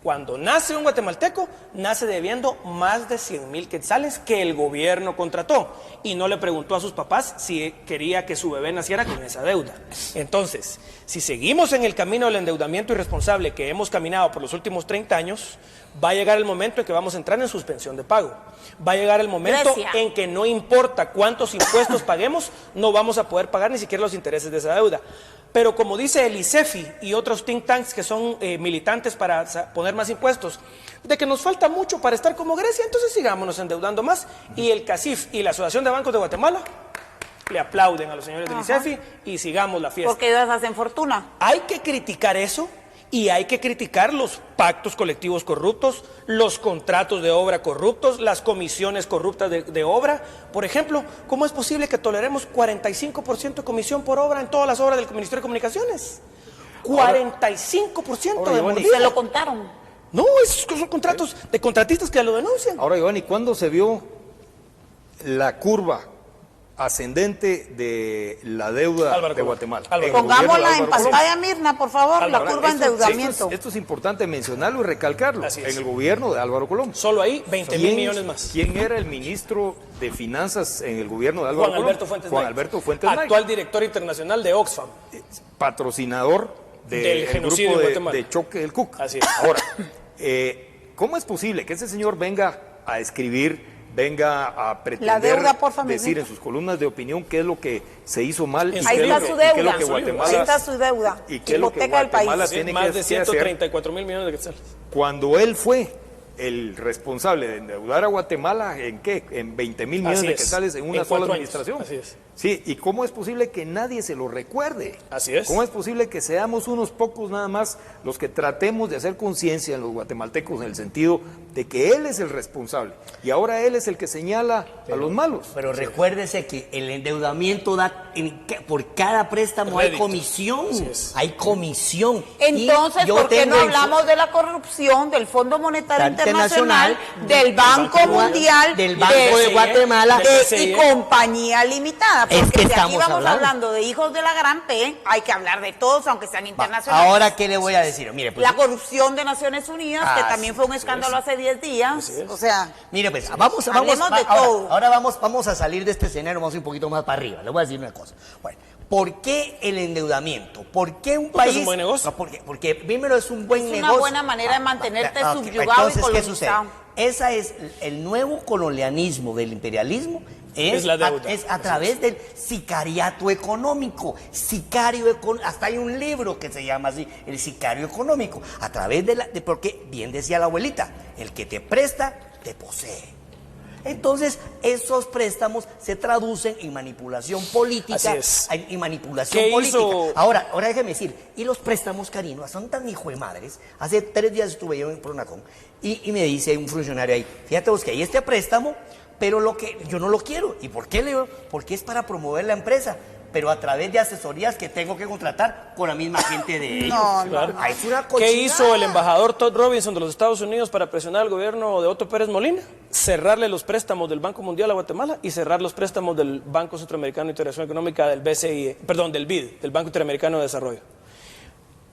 Cuando nace un guatemalteco, nace debiendo más de 100,000 quetzales que el gobierno contrató y no le preguntó a sus papás si quería que su bebé naciera con esa deuda. Entonces, si seguimos en el camino del endeudamiento irresponsable que hemos caminado por los últimos 30 años, va a llegar el momento en que vamos a entrar en suspensión de pago. Va a llegar el momento en que no importa cuántos impuestos paguemos, no vamos a poder pagar ni siquiera los intereses de esa deuda. Pero como dice el ICEFI y otros think tanks que son militantes para poner más impuestos, de que nos falta mucho para estar como Grecia, entonces sigámonos endeudando más. Y el CACIF y la Asociación de Bancos de Guatemala le aplauden a los señores del ICEFI y sigamos la fiesta. Porque ellos hacen fortuna. Hay que criticar eso y hay que criticar los pactos colectivos corruptos, los contratos de obra corruptos, las comisiones corruptas de obra. Por ejemplo, ¿cómo es posible que toleremos 45% de comisión por obra en todas las obras del Ministerio de Comunicaciones? 45% de mordida. Se lo contaron. No, son contratos de contratistas que lo denuncian. Ahora, Giovanni, ¿cuándo se vio la curva ascendente de la deuda de Guatemala? Pongámosla en pantalla, Mirna, por favor, la curva de endeudamiento. Esto es importante mencionarlo y recalcarlo. En el gobierno de Álvaro Colom. Solo ahí 20,000 millones más. ¿Quién era el ministro de Finanzas en el gobierno de Álvaro Colom? Juan Alberto Fuentes May. Actual director internacional de Oxfam. Patrocinador del genocidio grupo de choque del CUC. Así es. Ahora, ¿cómo es posible que ese señor venga a escribir, venga a pretender decir en sus columnas de opinión qué es lo que se hizo mal? Ahí está su deuda. Ahí está su deuda. Y qué es lo que Guatemala tiene más de que 134,000 millones de quetzales. Cuando él fue el responsable de endeudar a Guatemala, ¿en qué? En 20,000 millones de quetzales en una sola administración. Así es. Sí, ¿y cómo es posible que nadie se lo recuerde? Así es. ¿Cómo es posible que seamos unos pocos nada más los que tratemos de hacer conciencia en los guatemaltecos en el sentido de que él es el responsable y ahora él es el que señala a los malos? Pero recuérdese que el endeudamiento da, por cada préstamo hay comisión. Hay comisión. Entonces, ¿por qué no hablamos de la corrupción del Fondo Monetario Internacional, del Banco Mundial, del Banco de Guatemala y compañía limitada? Porque es que si aquí vamos hablando. hablando de hijos de la gran P, hay que hablar de todos, aunque sean internacionales. Ahora, ¿qué le voy a decir? Mire, pues, la corrupción de Naciones Unidas, que también fue un escándalo hace 10 días. O sea, mire, pues, ahora vamos a salir de este escenario, vamos a ir un poquito más para arriba. Le voy a decir una cosa. Bueno, ¿por qué el endeudamiento? ¿Por qué un país? Es un buen negocio. No, porque primero es un buen negocio. Es una buena manera de mantenerte subyugado entonces, y colonizado. Esa es el nuevo colonialismo del imperialismo. Es la deuda. Es a través del sicariato económico. Hasta hay un libro que se llama así, el sicario económico. A través porque bien decía la abuelita, el que te presta, te posee. Entonces, esos préstamos se traducen en manipulación política. Así es. En manipulación ¿Qué política. hizo? Ahora déjeme decir, y los préstamos, Karina, son tan hijo de madres. Hace 3 días estuve yo en Pronacon y me dice un funcionario ahí, fíjate vos que hay este préstamo, pero yo no lo quiero. ¿Y por qué, Leo? Porque es para promover la empresa, pero a través de asesorías que tengo que contratar con la misma gente de ellos. Claro. Es una ¿Qué hizo el embajador Todd Robinson de los Estados Unidos para presionar al gobierno de Otto Pérez Molina? Cerrarle los préstamos del Banco Mundial a Guatemala y cerrar los préstamos del Banco Centroamericano de Integración Económica, del BID, del Banco Interamericano de Desarrollo.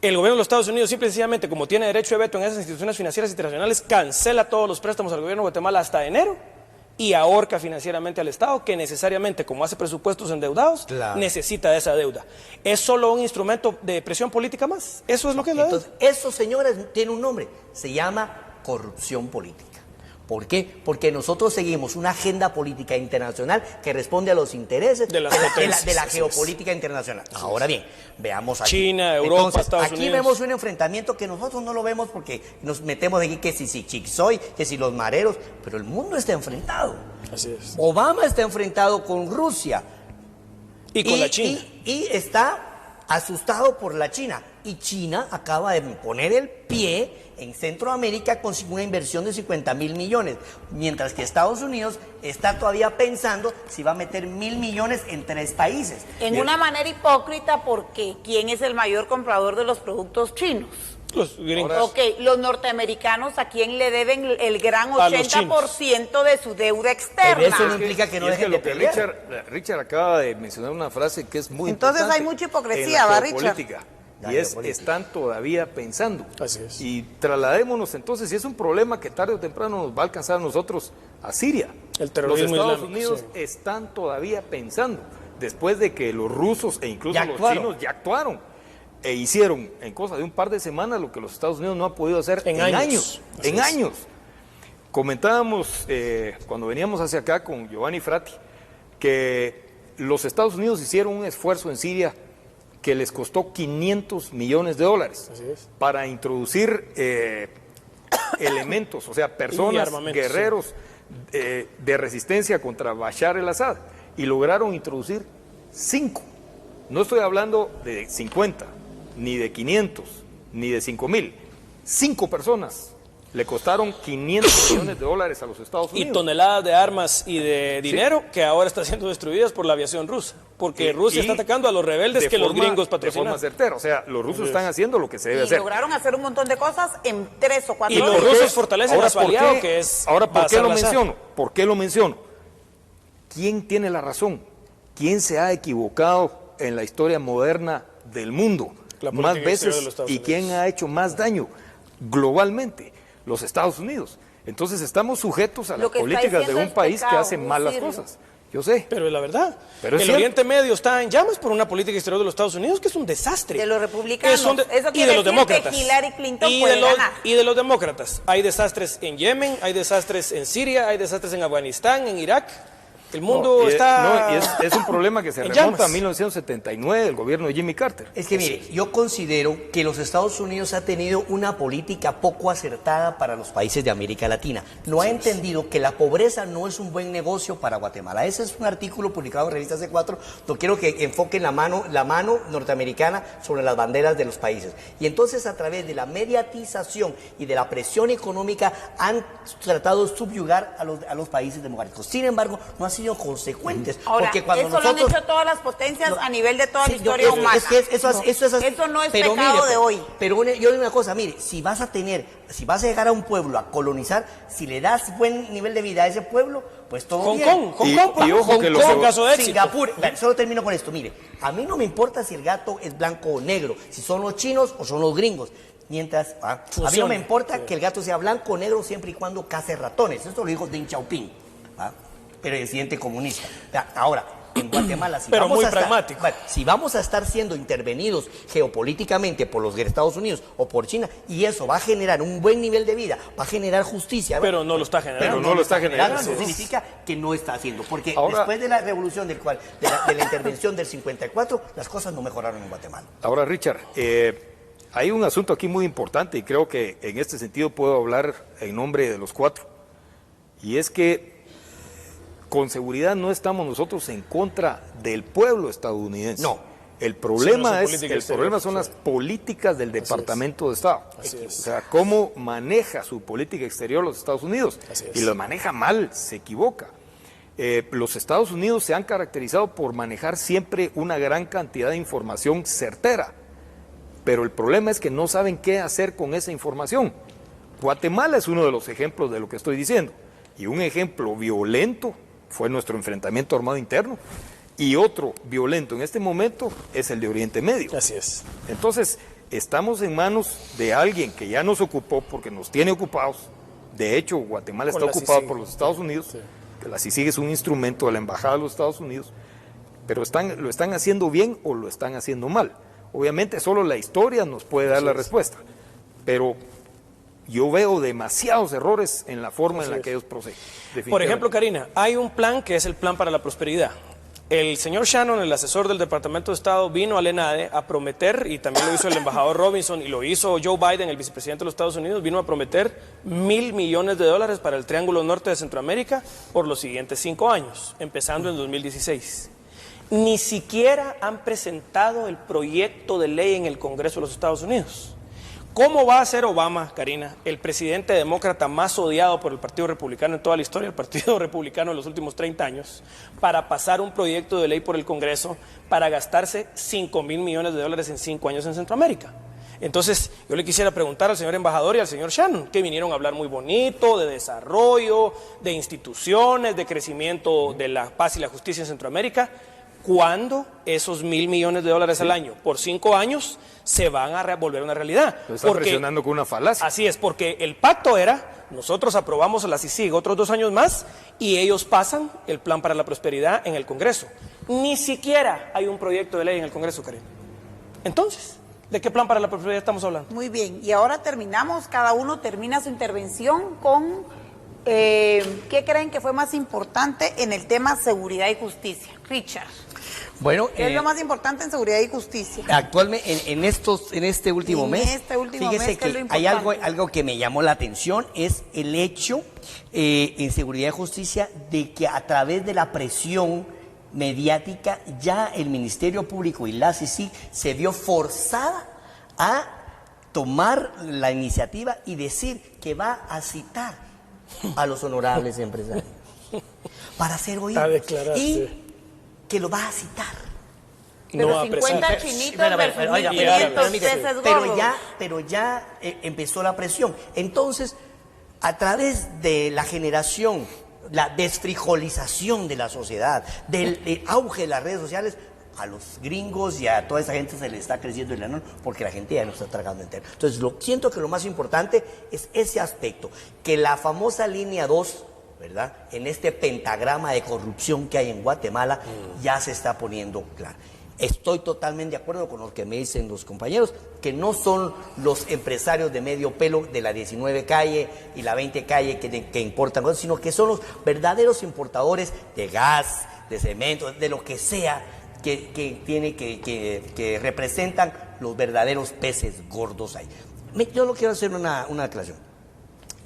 El gobierno de los Estados Unidos, simple y sencillamente, como tiene derecho de veto en esas instituciones financieras internacionales, cancela todos los préstamos al gobierno de Guatemala hasta enero y ahorca financieramente al Estado, que necesariamente, como hace presupuestos endeudados, necesita de esa deuda. Es solo un instrumento de presión política más. Eso es lo que es la deuda. Entonces, eso, señores, tiene un nombre. Se llama corrupción política. ¿Por qué? Porque nosotros seguimos una agenda política internacional que responde a los intereses de la geopolítica internacional. Ahora bien, veamos aquí. China, Europa, entonces, Estados Unidos. Unidos. Aquí vemos un enfrentamiento que nosotros no lo vemos porque nos metemos aquí que si Chicxoy, que si los mareros, pero el mundo está enfrentado. Así es. Obama está enfrentado con Rusia. Y con la China. Y está asustado por la China. Y China acaba de poner el pie en Centroamérica con una inversión de 50,000 millones, mientras que Estados Unidos está todavía pensando si va a meter 1,000 millones en 3 países. En una manera hipócrita, porque ¿quién es el mayor comprador de los productos chinos? Los gringos. Ok, los norteamericanos, ¿a quién le deben el gran 80% de su deuda externa? Pero eso no implica que no dejen de pelear. Richard acaba de mencionar una frase que es muy Entonces importante. hay mucha hipocresía, ¿va, Richard? La y geopolítica. están todavía pensando. Así es. Y trasladémonos entonces, si es un problema que tarde o temprano nos va a alcanzar a nosotros, a Siria. El terrorismo Los Estados islámico, Unidos sí. están todavía pensando, después de que los rusos e incluso Ya los actuaron. chinos ya actuaron e hicieron en cosa de un par de semanas lo que los Estados Unidos no han podido hacer En años. Así en es. años. Comentábamos cuando veníamos hacia acá con Giovanni Frati que los Estados Unidos hicieron un esfuerzo en Siria que les costó $500 millones Así es. para introducir elementos, o sea, Y personas, armamentos, guerreros de resistencia contra Bashar el-Assad, y lograron introducir 5. No estoy hablando de 50, ni de 500, ni de 5,000. 5 personas le costaron $500 millones a los Estados Y Unidos. toneladas de armas y de dinero que ahora están siendo destruidas por la aviación rusa. Porque Rusia Y está atacando a los rebeldes de que los forma- gringos De forma patrocinan. certera, o sea, los rusos están haciendo lo que se debe Y hacer. lograron hacer un montón de cosas en 3 o 4 Y los días. rusos fortalecen a su ¿por aliado, qué- que es ahora, ¿por qué Bashar lo al-Assad? menciono? ¿Por qué lo menciono? ¿Quién tiene la razón? ¿Quién se ha equivocado en la historia moderna del mundo La política más exterior de veces los Estados y Unidos. quién ha hecho más daño globalmente? Los Estados Unidos. Entonces estamos sujetos a Lo las que está políticas de diciendo un es país que pecado, hace mal las decirlo. cosas. Yo sé. Pero es la verdad. Pero es el cierto. Oriente Medio está en llamas por una política exterior de los Estados Unidos que es un desastre. De los republicanos. Eso Eso y quiere de los decir que demócratas. Hillary Clinton y puede de los, ganar. y de los demócratas. Hay desastres en Yemen, hay desastres en Siria, hay desastres en Afganistán, en Irak. El mundo No, y está... es un problema que se en remonta llamas. a 1979, el gobierno de Jimmy Carter. Es que mire, yo considero que los Estados Unidos ha tenido una política poco acertada para los países de América Latina. No ha entendido que la pobreza no es un buen negocio para Guatemala. Ese es un artículo publicado en Revista C4, donde quiero que enfoquen la mano norteamericana sobre las banderas de los países. Y entonces a través de la mediatización y de la presión económica han tratado de subyugar a los países democráticos. Sin embargo, no han sido consecuentes. Ahora, porque cuando eso lo han nosotros... hecho todas las potencias No, a nivel de toda sí, la historia eso- humana. es que eso no es pero pecado mire, de hoy. Pero yo digo una cosa, mire, si vas a llegar a un pueblo a colonizar, si le das buen nivel de vida a ese pueblo, pues todo Hong bien. Kong, Hong Kong, Y ojo Hong que lo Kong, que- caso de éxito. Singapur, solo termino con esto, mire, a mí no me importa si el gato es blanco o negro, si son los chinos o son los gringos. Mientras, a mí no Funciona. me importa que el gato sea blanco o negro siempre y cuando case ratones. Esto lo dijo Deng Xiaoping, presidente comunista. Ahora, en Guatemala, si Pero vamos muy a estar- pragmático. bueno, si vamos a estar siendo intervenidos geopolíticamente por los Estados Unidos o por China, y eso va a generar un buen nivel de vida, va a generar justicia. Pero no lo está generando. Pero no lo está generando. No significa que no está haciendo, porque Ahora- después de la revolución de la intervención del 54, las cosas no mejoraron en Guatemala. Ahora, Richard, hay un asunto aquí muy importante y creo que en este sentido puedo hablar en nombre de los 4. Y es que con seguridad no estamos nosotros en contra del pueblo estadounidense. No. El problema, Sí, no, su política exterior, son sí. las políticas del Departamento de Estado. Así es. O sea, cómo maneja su política exterior los Estados Unidos. Así es. Y lo maneja mal, se equivoca. Los Estados Unidos se han caracterizado por manejar siempre una gran cantidad de información certera. Pero el problema es que no saben qué hacer con esa información. Guatemala es uno de los ejemplos de lo que estoy diciendo. Y un ejemplo violento fue nuestro enfrentamiento armado interno. Y otro violento en este momento es el de Oriente Medio. Así es. Entonces, estamos en manos de alguien que ya nos ocupó porque nos tiene ocupados. De hecho, Guatemala Con está la ocupado CICIG. por los Estados Unidos. Sí. Que la CICIG es un instrumento de la Embajada de los Estados Unidos. Pero lo están haciendo bien o lo están haciendo mal. Obviamente, solo la historia nos puede dar la respuesta. Pero yo veo demasiados errores en la forma en la que ellos proceden. Por ejemplo, Karina, hay un plan que es el Plan para la Prosperidad. El señor Shannon, el asesor del Departamento de Estado, vino al ENADE a prometer, y también lo hizo el embajador Robinson, y lo hizo Joe Biden, el vicepresidente de los Estados Unidos, vino a prometer $1,000 millones para el Triángulo Norte de Centroamérica por los siguientes 5 años, empezando en 2016. Ni siquiera han presentado el proyecto de ley en el Congreso de los Estados Unidos. ¿Cómo va a ser Obama, Karina, el presidente demócrata más odiado por el Partido Republicano en toda la historia, el Partido Republicano en los últimos 30 años, para pasar un proyecto de ley por el Congreso para gastarse $5,000 millones en 5 años en Centroamérica? Entonces, yo le quisiera preguntar al señor embajador y al señor Shannon, que vinieron a hablar muy bonito de desarrollo, de instituciones, de crecimiento de la paz y la justicia en Centroamérica. cuándo esos $1.000 millones al año por 5 años se van a volver una realidad. Lo está presionando con una falacia. Así es, porque el pacto era, nosotros aprobamos la CICIG otros 2 años más y ellos pasan el plan para la prosperidad en el Congreso. Ni siquiera hay un proyecto de ley en el Congreso, Karen. Entonces, ¿de qué plan para la prosperidad estamos hablando? Muy bien, y ahora terminamos, cada uno termina su intervención con qué creen que fue más importante en el tema seguridad y justicia. Richard, Bueno, ¿qué es lo más importante en seguridad y justicia? actualmente en este último En mes, este último fíjese mes, ¿qué es lo que hay importante? algo que me llamó la atención, es el hecho en seguridad y justicia de que a través de la presión mediática ya el Ministerio Público y la CICIG se vio forzada a tomar la iniciativa y decir que va a citar a los honorables empresarios para ser oídos A declarar, y sí. que lo va a citar. Pero No a 50 apresar. chinitos Oiga, versus oiga, 1.500 permíteme, peces gordos. pero ya empezó la presión. Entonces, a través de la generación, la desfrijolización de la sociedad, del auge de las redes sociales, a los gringos y a toda esa gente se le está creciendo el anón porque la gente ya no está tragando entero. Entonces, siento que lo más importante es ese aspecto, que la famosa línea 2, ¿verdad?, en este pentagrama de corrupción que hay en Guatemala, ya se está poniendo claro. Estoy totalmente de acuerdo con lo que me dicen los compañeros, que no son los empresarios de medio pelo de la 19 calle y la 20 calle que importan cosas, sino que son los verdaderos importadores de gas, de cemento, de lo que sea, que representan los verdaderos peces gordos ahí. Yo lo quiero hacer una aclaración.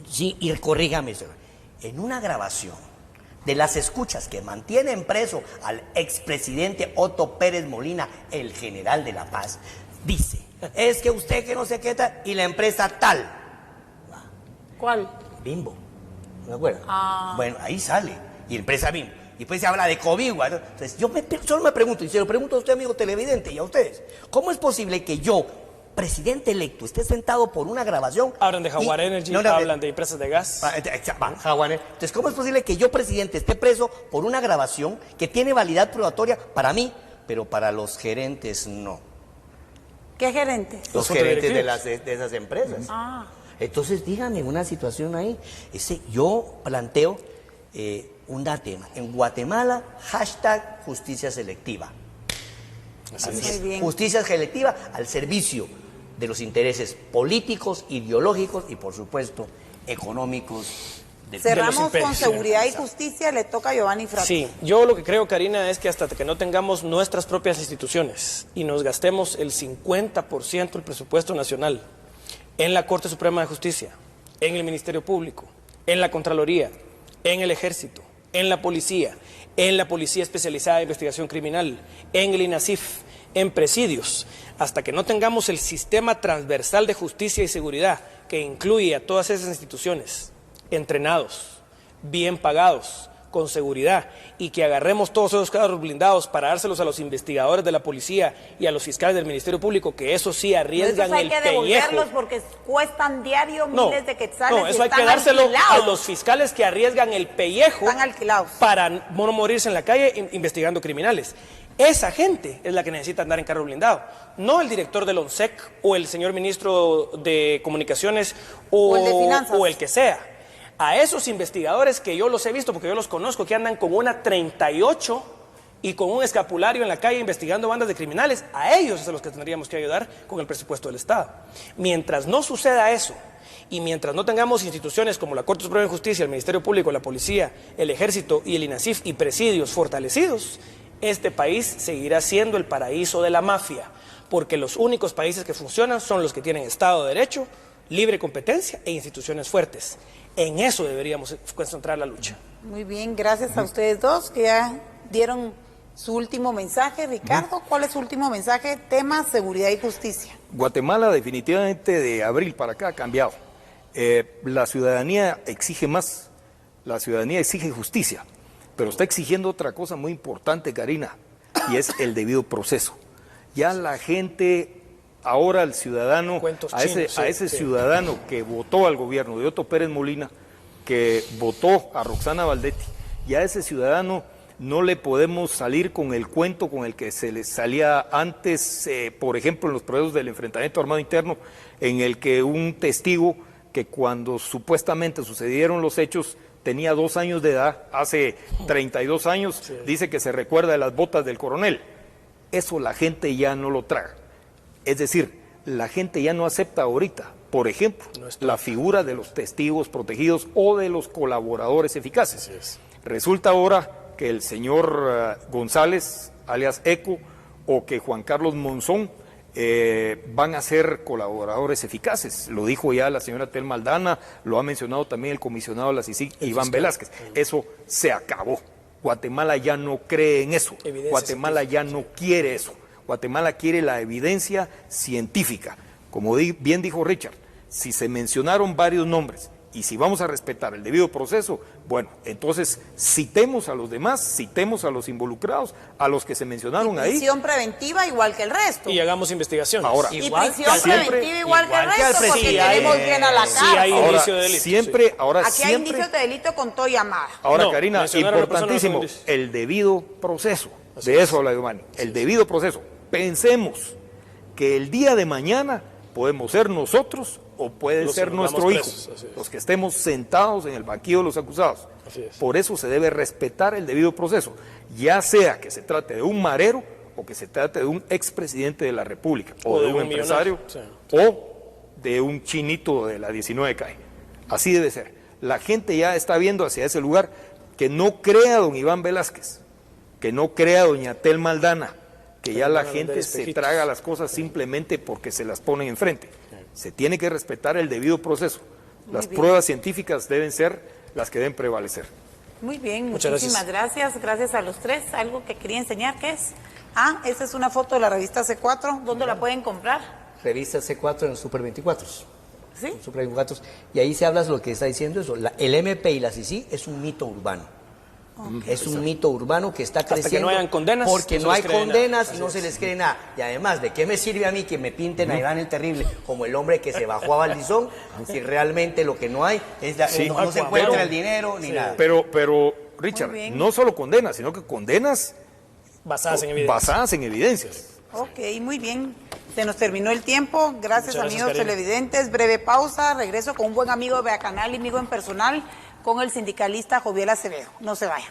Sí, y corrígame, señor. En una grabación de las escuchas que mantienen preso al expresidente Otto Pérez Molina, el general de La Paz, dice, es que usted que no sé qué tal, y la empresa tal. ¿Cuál? Bimbo, ¿me acuerdo? Ah. Bueno, ahí sale, y empresa Bimbo. Y después se habla de Cobigua. Entonces, yo solo me pregunto, y se lo pregunto a usted, amigo televidente, y a ustedes, ¿cómo es posible que yo, presidente electo, esté sentado por una grabación? Hablan de Jaguar Energy, hablan de empresas de gas. Jaguar. Entonces, ¿cómo es posible que yo, presidente, esté preso por una grabación que tiene validad probatoria para mí, pero para los gerentes no? ¿Qué gerente? Los Los gerentes directivos. de esas empresas. Ah. Entonces, díganme una situación ahí. Yo planteo un tema. En Guatemala, hashtag justicia selectiva. Así Muy es. bien. Justicia selectiva al servicio de los intereses políticos, ideológicos y, por supuesto, económicos. Cerramos con imperios. seguridad y justicia, le toca a Giovanni Frato. Sí, yo lo que creo, Karina, es que hasta que no tengamos nuestras propias instituciones y nos gastemos el 50% del presupuesto nacional en la Corte Suprema de Justicia, en el Ministerio Público, en la Contraloría, en el Ejército, en la Policía Especializada de Investigación Criminal, en el INASIF, en presidios, hasta que no tengamos el sistema transversal de justicia y seguridad que incluye a todas esas instituciones, entrenados, bien pagados, con seguridad, y que agarremos todos esos carros blindados para dárselos a los investigadores de la policía y a los fiscales del Ministerio Público, que eso sí arriesgan Esos hay el que pellejo. devolverlos porque cuestan diario miles de quetzales. No, y eso hay están que dárselo alquilados. a los fiscales que arriesgan el pellejo Están alquilados. para no morirse en la calle investigando criminales. Esa gente es la que necesita andar en carro blindado, no el director del ONSEC o el señor ministro de Comunicaciones O el de Finanzas. o el que sea. A esos investigadores que yo los he visto, porque yo los conozco, que andan con una 38 y con un escapulario en la calle investigando bandas de criminales, a ellos es a los que tendríamos que ayudar con el presupuesto del Estado. Mientras no suceda eso, y mientras no tengamos instituciones como la Corte Suprema de Justicia, el Ministerio Público, la Policía, el Ejército y el INASIF y presidios fortalecidos, este país seguirá siendo el paraíso de la mafia, porque los únicos países que funcionan son los que tienen Estado de Derecho, libre competencia e instituciones fuertes. En eso deberíamos concentrar la lucha. Muy bien, gracias a ustedes dos que ya dieron su último mensaje. Ricardo, ¿cuál es su último mensaje? Tema seguridad y justicia. Guatemala definitivamente de abril para acá ha cambiado. La ciudadanía exige más, la ciudadanía exige justicia, pero está exigiendo otra cosa muy importante, Karina, y es el debido proceso. Ya la gente... Ahora el ciudadano, a ese ciudadano que votó al gobierno de Otto Pérez Molina, que votó a Roxana Valdetti, ya ese ciudadano no le podemos salir con el cuento con el que se les salía antes, por ejemplo, en los procesos del enfrentamiento armado interno, en el que un testigo que cuando supuestamente sucedieron los hechos tenía 2 años de edad, hace 32 años, dice que se recuerda de las botas del coronel. Eso la gente ya no lo traga. Es decir, la gente ya no acepta ahorita, por ejemplo, la figura de los testigos protegidos o de los colaboradores eficaces. Resulta ahora que el señor González, alias Eco, o que Juan Carlos Monzón van a ser colaboradores eficaces. Lo dijo ya la señora Tel Maldana, lo ha mencionado también el comisionado de la CICIG, Iván Velázquez. Eso se acabó. Guatemala ya no cree en eso. Guatemala ya no quiere eso. Guatemala quiere la evidencia científica. Como bien dijo Richard, si se mencionaron varios nombres y si vamos a respetar el debido proceso, bueno, entonces citemos a los demás, citemos a los involucrados, a los que se mencionaron ahí. Prisión preventiva igual que el resto. Y hagamos investigaciones. Ahora, Y Igual prisión que al- preventiva igual que el igual que al resto, porque presidente. tenemos bien a la Sí cárcel. hay ahora indicio de delito. siempre, ahora Aquí hay siempre. indicios de delito con todo llamada. Ahora, No, Karina, mencionar a una persona importantísimo, no son indicios. el debido proceso. De eso habla Giovanni. El debido proceso. Pensemos que el día de mañana podemos ser nosotros o puede Los ser que nos nuestro vamos hijo, presos, así es. los que estemos sentados en el banquillo de los acusados. Así es. Por eso se debe respetar el debido proceso, ya sea que se trate de un marero o que se trate de un expresidente de la República, o de un empresario, millonario. o de un chinito de la 19 calle. Así debe ser. La gente ya está viendo hacia ese lugar. Que no crea don Iván Velázquez, que no crea doña Tel Maldana, que ya la van a vender gente se espejitos. traga las cosas simplemente porque se las ponen enfrente. Se tiene que respetar el debido proceso. Las bien. pruebas científicas deben ser las que deben prevalecer. Muy bien, Muchas muchísimas gracias. Gracias a los tres. Algo que quería enseñar, ¿qué es? Ah, esta es una foto de la revista C4. ¿Dónde la pueden comprar? Revista C4 en Super 24. ¿Sí? Super 24. Y ahí se habla de lo que está diciendo eso. El MP y la CICI es un mito urbano. Es un mito urbano que está Hasta que creciendo. no hayan condenas, Porque no se no hay les cree condenas nada. y no Así se es. les cree nada. Y además, ¿de qué me sirve a mí que me pinten a Iván el Terrible como el hombre que se bajó a Valdizón si realmente lo que no hay es no se encuentra el dinero ni nada? Pero Richard, Muy bien. no solo condenas, sino que condenas Basadas en evidencia. basadas en evidencias. Ok, muy bien. Se nos terminó el tiempo. Gracias, Muchas gracias, amigos Karina. televidentes. Breve pausa. Regreso con un buen amigo de Bacanal y amigo en personal, con el sindicalista Joviel Acevedo. No se vayan.